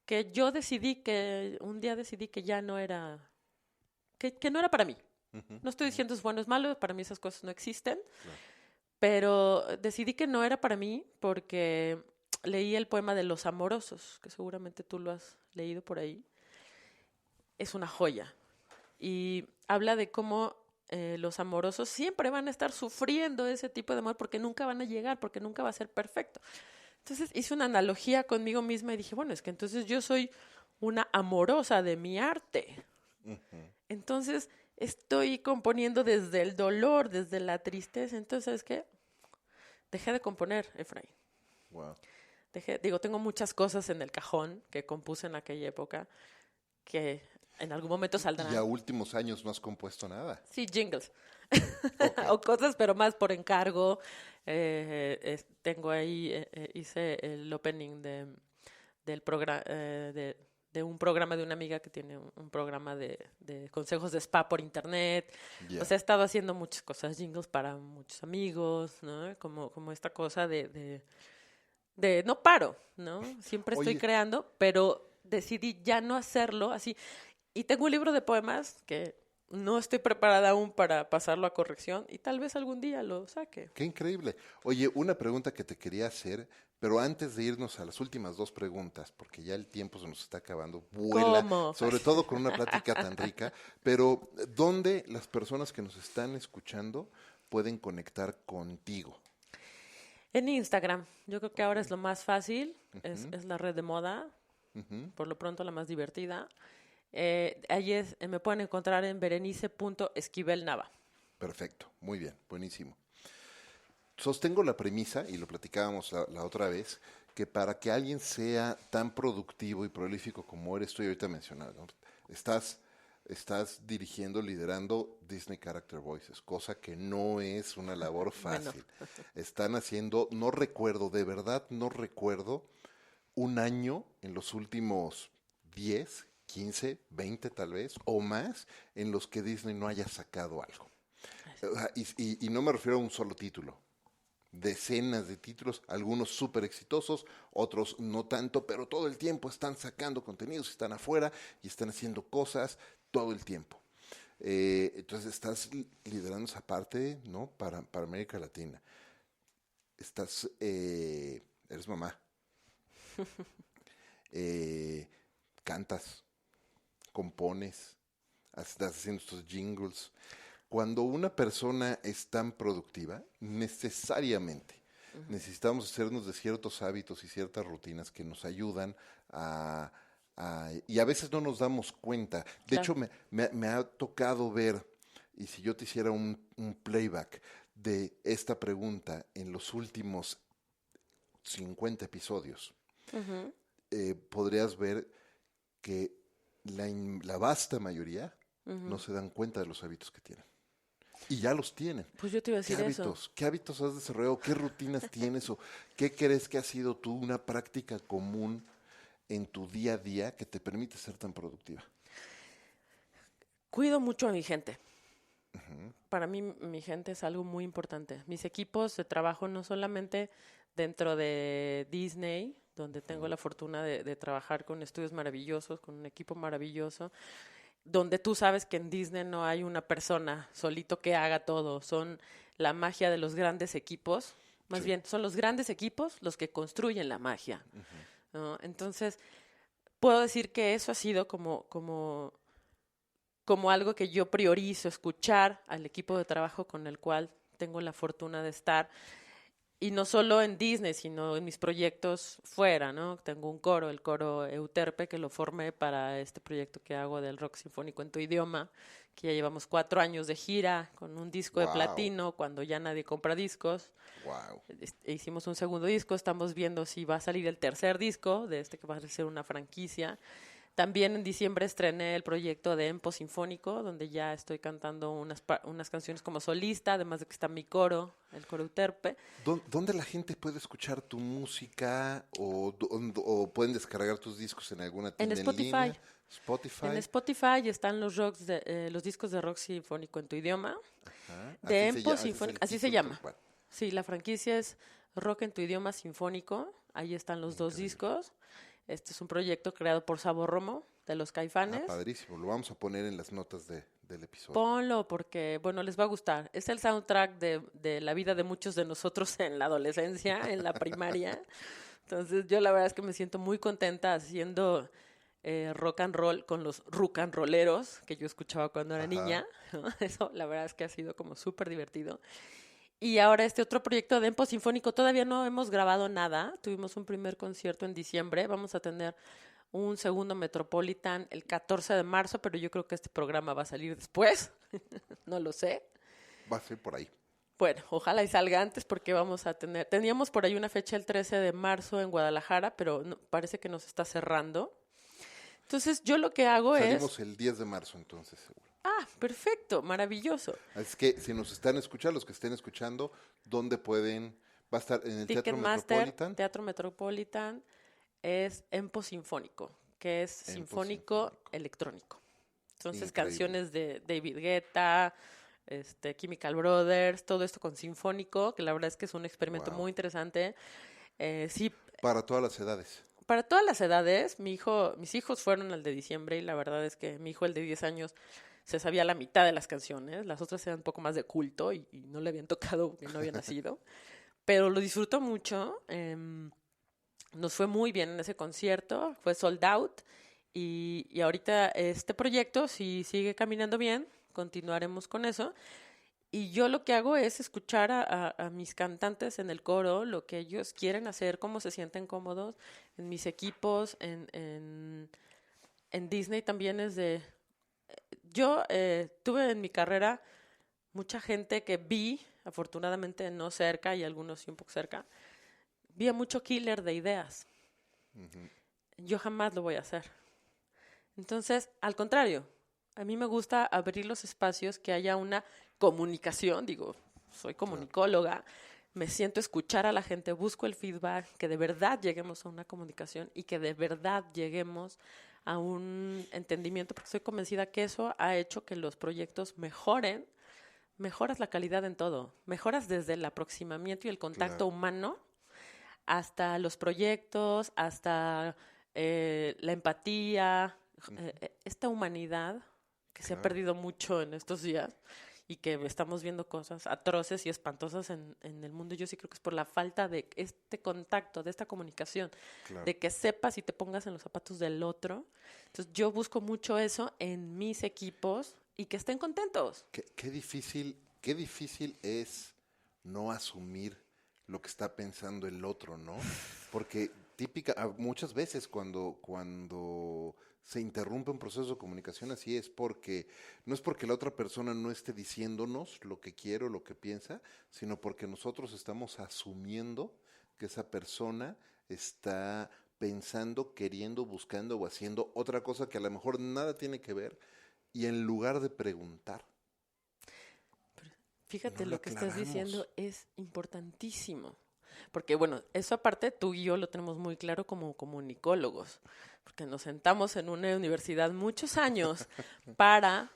que yo un día decidí que ya no era, que no era para mí. No estoy diciendo es bueno o es malo, para mí esas cosas no existen. Claro. Pero decidí que no era para mí porque leí el poema de Los Amorosos, que seguramente tú lo has leído por ahí. Es una joya. Y habla de cómo los amorosos siempre van a estar sufriendo ese tipo de amor porque nunca van a llegar, porque nunca va a ser perfecto. Entonces hice una analogía conmigo misma y dije, bueno, es que entonces yo soy una amorosa de mi arte. Entonces estoy componiendo desde el dolor, desde la tristeza. Entonces, ¿qué? Dejé de componer, Efraín. Wow. Tengo muchas cosas en el cajón que compuse en aquella época que en algún momento saldrán. Y a últimos años no has compuesto nada. Sí, jingles. Okay. O cosas, pero más por encargo. Tengo ahí, hice el opening del programa, de un programa de una amiga que tiene un programa de consejos de spa por internet. Yeah. O sea, he estado haciendo muchas cosas, jingles para muchos amigos, ¿no? Como esta cosa de no paro, ¿no? Siempre estoy Oye, creando, pero decidí ya no hacerlo así. Y tengo un libro de poemas que no estoy preparada aún para pasarlo a corrección y tal vez algún día lo saque. qué increíble. Oye, una pregunta que te quería hacer, pero antes de irnos a las últimas dos preguntas, porque ya el tiempo se nos está acabando, vuela, ¿Cómo? sobre todo con una plática tan rica, pero ¿dónde las personas que nos están escuchando pueden conectar contigo? En Instagram, yo creo que ahora es lo más fácil, es la red de moda, por lo pronto la más divertida. Allí me pueden encontrar en berenice.esquivelnava. Perfecto, muy bien, buenísimo. Sostengo la premisa, y lo platicábamos la otra vez, que para que alguien sea tan productivo y prolífico como eres tú y ahorita mencionado, ¿no? Estás estás dirigiendo, liderando Disney Character Voices, cosa que no es una labor Bueno, fácil. Están haciendo, no recuerdo, de verdad no recuerdo un año en los últimos 10, 15, 20 tal vez, o más, en los que Disney no haya sacado algo. O sea, y no me refiero a un solo título, decenas de títulos, algunos súper exitosos, otros no tanto, pero todo el tiempo están sacando contenidos, están afuera y están haciendo cosas todo el tiempo. Entonces estás liderando esa parte, ¿no? Para América Latina. Eres mamá, eh, cantas, compones, estás haciendo estos jingles. Cuando una persona es tan productiva, necesariamente necesitamos hacernos de ciertos hábitos y ciertas rutinas que nos ayudan y a veces no nos damos cuenta. De claro. hecho, me ha tocado ver, y si yo te hiciera un playback de esta pregunta en los últimos 50 episodios, Ujú. podrías ver que la vasta mayoría no se dan cuenta de los hábitos que tienen. Y ya los tienen. Pues yo te iba a decir eso. ¿Qué hábitos has desarrollado? ¿Qué rutinas tienes? ¿O qué crees que ha sido tú una práctica común en tu día a día que te permite ser tan productiva? Cuido mucho a mi gente. Para mí, mi gente es algo muy importante. Mis equipos de trabajo no solamente dentro de Disney, donde tengo la fortuna de trabajar con estudios maravillosos, con un equipo maravilloso, donde tú sabes que en Disney no hay una persona solito que haga todo, son la magia de los grandes equipos, más Sí. bien son los grandes equipos los que construyen la magia, ¿no? Entonces, puedo decir que eso ha sido como algo que yo priorizo, escuchar al equipo de trabajo con el cual tengo la fortuna de estar. Y no solo en Disney, sino en mis proyectos fuera, ¿no? Tengo un coro, el coro Euterpe, que lo formé para este proyecto que hago del rock sinfónico en tu idioma, que ya llevamos 4 años de gira con un disco de Wow, platino cuando ya nadie compra discos. wow. Hicimos un segundo disco, estamos viendo si va a salir el tercer disco de este que va a ser una franquicia. También en diciembre estrené el proyecto de Empo Sinfónico, donde ya estoy cantando unas canciones como solista, además de que está mi coro, el coro Euterpe. ¿Dónde la gente puede escuchar tu música o pueden descargar tus discos en alguna En tienda en Spotify. línea? Spotify. En Spotify están los discos de rock sinfónico en tu idioma. Ajá. De Así Empo ese es el Sinfónico, así se título tal llama. cual. Sí, la franquicia es Rock en tu idioma sinfónico. Ahí están los 2 Increíble. discos. Este es un proyecto creado por Sabo Romo, de los Ah, Caifanes. padrísimo. Lo vamos a poner en las notas del episodio. Ponlo porque, bueno, les va a gustar. Es el soundtrack de la vida de muchos de nosotros en la adolescencia, en la primaria. Entonces, yo la verdad es que me siento muy contenta haciendo rock and roll con los rock and rolleros que yo escuchaba cuando era Ajá. niña, ¿no? Eso, la verdad es que ha sido como súper divertido. Y ahora este otro proyecto de Empo Sinfónico, todavía no hemos grabado nada. Tuvimos un primer concierto en diciembre. Vamos a tener un segundo Metropolitan el 14 de marzo, pero yo creo que este programa va a salir después. No lo sé. Va a ser por ahí. Bueno, ojalá y salga antes porque teníamos por ahí una fecha el 13 de marzo en Guadalajara, pero parece que nos está cerrando. Entonces yo lo que hago es, Salimos el 10 de marzo entonces, seguro. perfecto, maravilloso. Así que si nos están escuchando, los que estén escuchando, ¿dónde pueden? Va a estar en el Teatro Ticketmaster, Metropolitan. Teatro Metropolitan, es Empo Sinfónico, que es Empo sinfónico Sinfónico. electrónico. Entonces Increíble. canciones de David Guetta, Chemical Brothers, todo esto con sinfónico, que la verdad es que es un experimento Wow. muy interesante. Sí, Para todas las edades. para todas las edades, mis hijos fueron al de diciembre y la verdad es que mi hijo, el de 10 años, se sabía la mitad de las canciones, las otras eran un poco más de culto y no le habían tocado porque no había nacido, pero lo disfrutó mucho. Nos fue muy bien en ese concierto, fue sold out y ahorita este proyecto, si sigue caminando bien, continuaremos con eso. Y yo lo que hago es escuchar a mis cantantes en el coro, lo que ellos quieren hacer, cómo se sienten cómodos en mis equipos, en Disney también es de... Yo tuve en mi carrera mucha gente que vi, afortunadamente no cerca y algunos sí un poco cerca, vi a mucho killer de ideas. Yo jamás lo voy a hacer. Entonces, al contrario, A mí me gusta abrir los espacios, que haya una comunicación, digo, soy comunicóloga, me siento a escuchar a la gente, busco el feedback, que de verdad lleguemos a una comunicación y que de verdad lleguemos a un entendimiento, porque estoy convencida que eso ha hecho que los proyectos mejoren. Mejoras la calidad en todo, mejoras desde el aproximamiento y el contacto humano hasta los proyectos, hasta la empatía, esta humanidad que se ha perdido mucho en estos días y que estamos viendo cosas atroces y espantosas en el mundo. Yo sí creo que es por la falta de este contacto, de esta comunicación, de que sepas y te pongas en los zapatos del otro. Entonces yo busco mucho eso en mis equipos y que estén contentos. Qué difícil es no asumir lo que está pensando el otro, ¿no? Porque muchas veces cuando se interrumpe un proceso de comunicación así no es porque la otra persona no esté diciéndonos lo que quiere o lo que piensa, sino porque nosotros estamos asumiendo que esa persona está pensando, queriendo, buscando o haciendo otra cosa que a lo mejor nada tiene que ver, y en lugar de preguntar. Fíjate, lo que estás diciendo es importantísimo. Porque, bueno, eso aparte tú y yo lo tenemos muy claro como comunicólogos, porque nos sentamos en una universidad muchos años para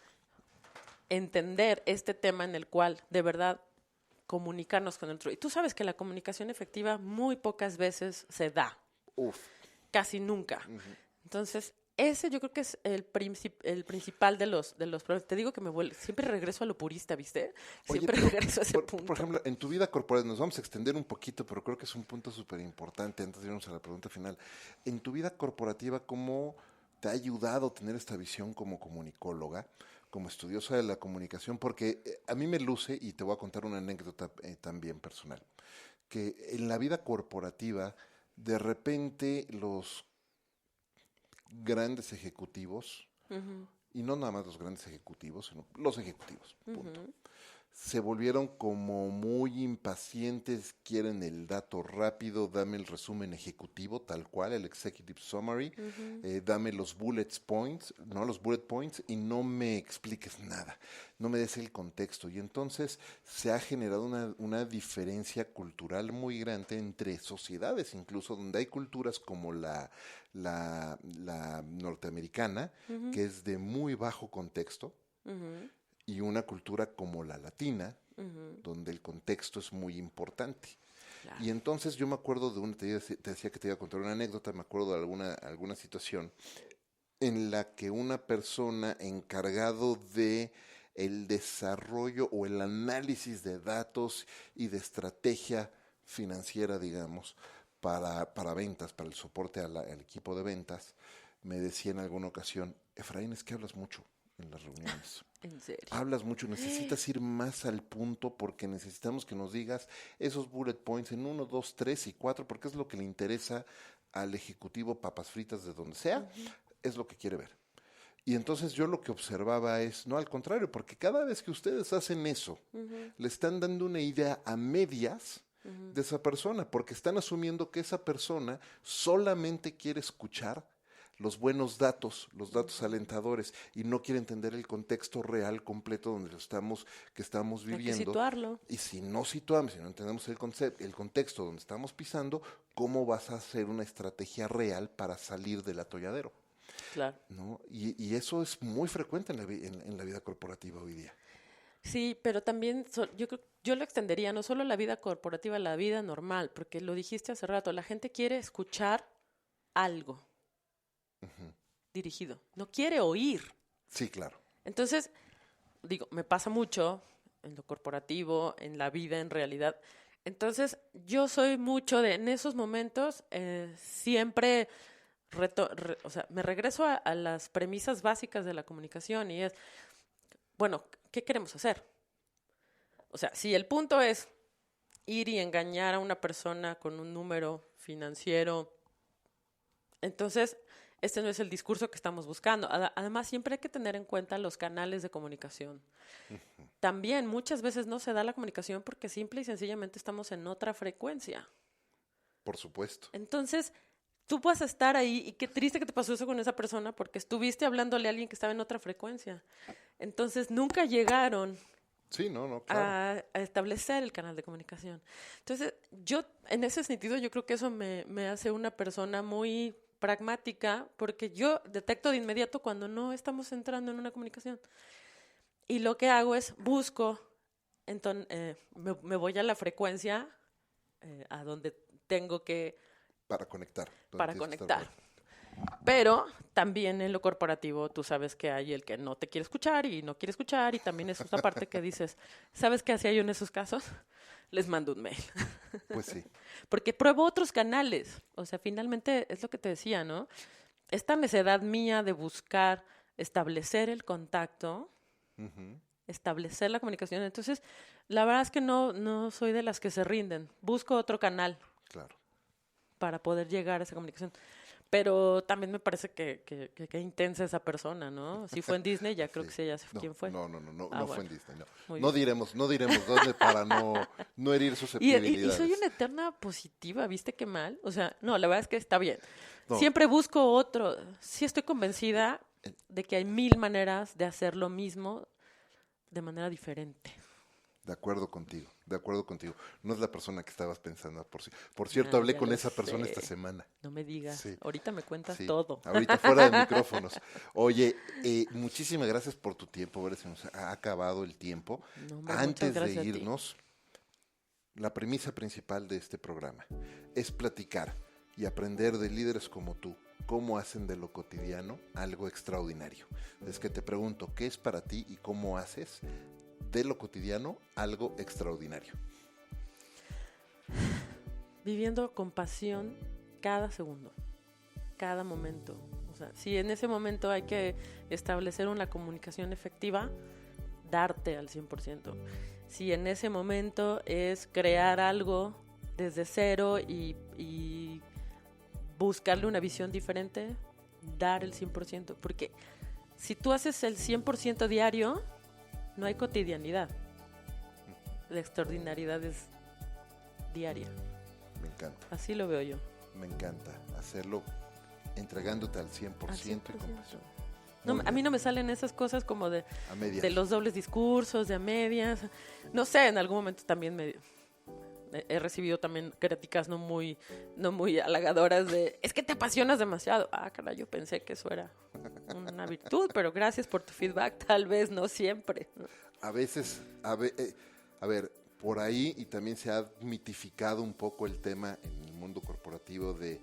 entender este tema en el cual, de verdad, comunicarnos con el otro. Y tú sabes que la comunicación efectiva muy pocas veces se da. Casi nunca. Entonces, ese yo creo que es el principal de los problemas. Te digo que siempre regreso a lo purista, ¿viste? Siempre regreso a ese punto. Por ejemplo, en tu vida corporativa, nos vamos a extender un poquito, pero creo que es un punto súper importante antes de irnos a la pregunta final. En tu vida corporativa, ¿cómo te ha ayudado tener esta visión como comunicóloga, como estudiosa de la comunicación? Porque a mí me luce, y te voy a contar una anécdota también personal, que en la vida corporativa, de repente los grandes ejecutivos, y no nada más los grandes ejecutivos, sino los ejecutivos, punto, se volvieron como muy impacientes, quieren el dato rápido, dame el resumen ejecutivo tal cual, el executive summary, dame los bullet points, y no me expliques nada, no me des el contexto. Y entonces se ha generado una diferencia cultural muy grande entre sociedades, incluso donde hay culturas como la norteamericana, que es de muy bajo contexto, y una cultura como la latina, donde el contexto es muy importante. Claro. Y entonces yo me acuerdo te decía que te iba a contar una anécdota, me acuerdo de alguna situación en la que una persona encargado de el desarrollo o el análisis de datos y de estrategia financiera, digamos, para ventas, para el soporte al equipo de ventas, me decía en alguna ocasión: Efraín, es que hablas mucho en las reuniones. ¿En serio? Hablas mucho, necesitas ir más al punto, porque necesitamos que nos digas esos bullet points en 1, 2, 3 y 4, porque es lo que le interesa al ejecutivo papas fritas de donde sea, es lo que quiere ver. Y entonces yo lo que observaba es, no, al contrario, porque cada vez que ustedes hacen eso, le están dando una idea a medias de esa persona, porque están asumiendo que esa persona solamente quiere escuchar los buenos datos, los datos alentadores, y no quiere entender el contexto real completo donde estamos viviendo. Hay que situarlo. Y si no entendemos el contexto donde estamos pisando, ¿cómo vas a hacer una estrategia real para salir del atolladero? Claro. ¿No? Y eso es muy frecuente en la vida corporativa hoy día. Sí, pero también yo lo extendería no solo a la vida corporativa, a la vida normal, porque lo dijiste hace rato, la gente quiere escuchar algo dirigido, no quiere oír. Sí, claro. Entonces, digo, me pasa mucho en lo corporativo, en la vida en realidad. Entonces, yo soy mucho en esos momentos, siempre me regreso a las premisas básicas de la comunicación, y es, bueno, ¿qué queremos hacer? O sea, si el punto es ir y engañar a una persona con un número financiero, entonces este no es el discurso que estamos buscando. Además, siempre hay que tener en cuenta los canales de comunicación. También muchas veces no se da la comunicación porque simple y sencillamente estamos en otra frecuencia. Por supuesto. Entonces, tú vas a estar ahí y qué triste que te pasó eso con esa persona porque estuviste hablándole a alguien que estaba en otra frecuencia. Entonces nunca llegaron Sí, no, claro. a establecer el canal de comunicación. Entonces, yo, en ese sentido, yo creo que eso me hace una persona muy pragmática, porque yo detecto de inmediato cuando no estamos entrando en una comunicación. Y lo que hago es busco, entonces, me voy a la frecuencia a donde tengo que... Para conectar. Para conectar. Pero también en lo corporativo tú sabes que hay el que no te quiere escuchar y no quiere escuchar y también es esa parte que dices, ¿sabes qué hacía yo en esos casos? Les mando un mail. Pues sí. Porque pruebo otros canales. O sea, finalmente es lo que te decía, ¿no? Esta necedad mía de buscar establecer el contacto, establecer la comunicación. Entonces, la verdad es que no soy de las que se rinden. Busco otro canal. Claro. Para poder llegar a esa comunicación. Pero también me parece que intensa esa persona, ¿no? Si fue en Disney, ya creo que sé ya quién fue. No bueno. fue en Disney, no. No diremos dónde para no herir susceptibilidades. Y soy una eterna positiva, ¿viste qué mal? O sea, no, la verdad es que está bien. No. Siempre busco otro. Sí estoy convencida de que hay 1000 maneras de hacer lo mismo de manera diferente. De acuerdo contigo. No es la persona que estabas pensando. Por cierto, hablé con esa persona esta semana. No me digas. Sí. Ahorita me cuentas todo. Ahorita fuera de micrófonos. Oye, muchísimas gracias por tu tiempo. Se nos ha acabado el tiempo. No, hombre, Antes de irnos, la premisa principal de este programa es platicar y aprender de líderes como tú. Cómo hacen de lo cotidiano algo extraordinario. Es que te pregunto, ¿qué es para ti y cómo haces de lo cotidiano algo extraordinario? Viviendo con pasión cada segundo, cada momento. O sea, si en ese momento hay que establecer una comunicación efectiva, darte al 100%. Si en ese momento es crear algo desde cero y buscarle una visión diferente, dar el 100%. Porque si tú haces el 100% diario, no hay cotidianidad. La extraordinariedad es diaria. Me encanta. Así lo veo yo. Me encanta hacerlo entregándote al 100%, y con pasión. No, a mí no me salen esas cosas como de los dobles discursos, de a medias. No sé, en algún momento también he recibido también críticas no muy halagadoras de, es que te apasionas demasiado. Ah, caray, yo pensé que eso era una virtud, pero gracias por tu feedback, tal vez no siempre. A veces, a ver, por ahí, y también se ha mitificado un poco el tema en el mundo corporativo de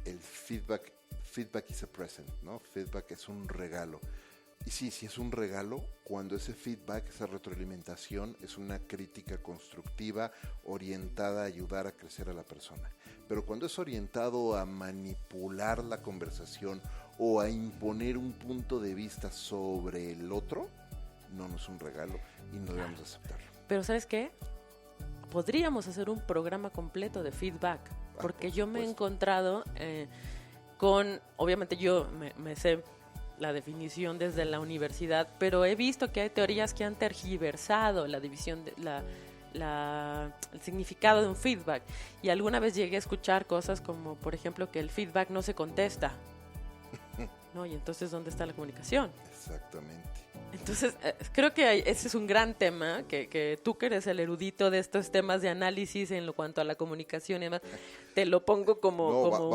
el feedback is a present, ¿no? Feedback es un regalo. Y sí es un regalo cuando ese feedback, esa retroalimentación es una crítica constructiva orientada a ayudar a crecer a la persona. Pero cuando es orientado a manipular la conversación o a imponer un punto de vista sobre el otro, no es un regalo y no debemos aceptarlo. Pero ¿sabes qué? Podríamos hacer un programa completo de feedback, porque yo me he encontrado obviamente yo me sé la definición desde la universidad, pero he visto que hay teorías que han tergiversado la división, el significado de un feedback. Y alguna vez llegué a escuchar cosas como, por ejemplo, que el feedback no se contesta. ¿No? Y entonces, ¿dónde está la comunicación? Exactamente. Entonces, creo que ese es un gran tema, que tú que eres el erudito de estos temas de análisis en lo cuanto a la comunicación y demás, te lo pongo como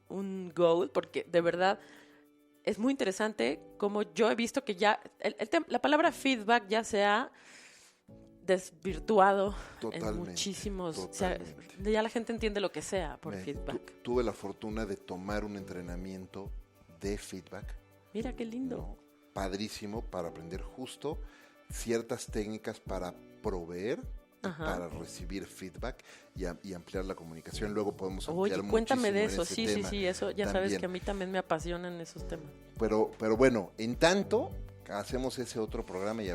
un goal, porque de verdad es muy interesante como yo he visto que ya la palabra feedback ya se ha desvirtuado en muchísimos... Totalmente. O sea, ya la gente entiende lo que sea por feedback. Tuve la fortuna de tomar un entrenamiento de feedback. Mira qué lindo. ¿No? Padrísimo para aprender justo ciertas técnicas para proveer, para recibir feedback y ampliar la comunicación. Luego podemos ampliar muchísimo. Cuéntame de eso, sí, eso ya también. Sabes que a mí también me apasionan esos temas. Pero bueno, en tanto hacemos ese otro programa y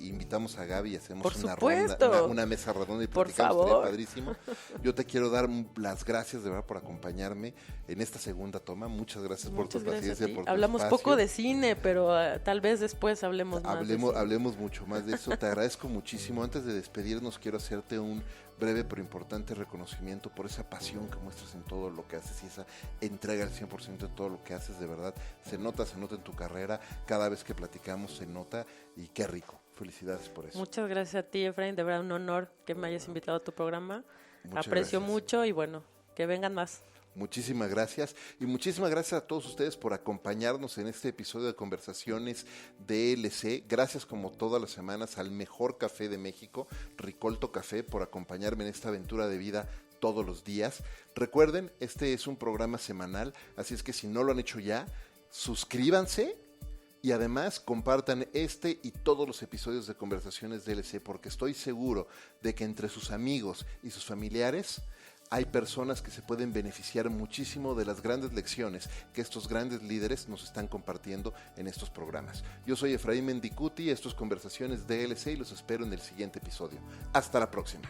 invitamos a Gaby y hacemos una mesa redonda y platicamos, estaría padrísimo. Yo te quiero dar las gracias de verdad por acompañarme en esta segunda toma. Muchas gracias por tu paciencia, por tu Hablamos espacio. Poco de cine, pero tal vez después hablemos más de cine. Hablemos mucho más de eso. Te agradezco muchísimo. Antes de despedirnos quiero hacerte un breve pero importante reconocimiento por esa pasión que muestras en todo lo que haces y esa entrega al 100% en todo lo que haces. De verdad, se nota en tu carrera, cada vez que platicamos se nota, y qué rico. Felicidades por eso. Muchas gracias a ti, Efraín, de verdad un honor que me hayas invitado a tu programa. Muchas Aprecio gracias. mucho y bueno, que vengan más. Muchísimas gracias y muchísimas gracias a todos ustedes por acompañarnos en este episodio de Conversaciones DLC. Gracias como todas las semanas al mejor café de México, Ricolto Café, por acompañarme en esta aventura de vida todos los días. Recuerden, este es un programa semanal, así es que si no lo han hecho ya, suscríbanse y además compartan este y todos los episodios de Conversaciones DLC, porque estoy seguro de que entre sus amigos y sus familiares hay personas que se pueden beneficiar muchísimo de las grandes lecciones que estos grandes líderes nos están compartiendo en estos programas. Yo soy Efraín Mendicuti, esto es Conversaciones DLC y los espero en el siguiente episodio. Hasta la próxima.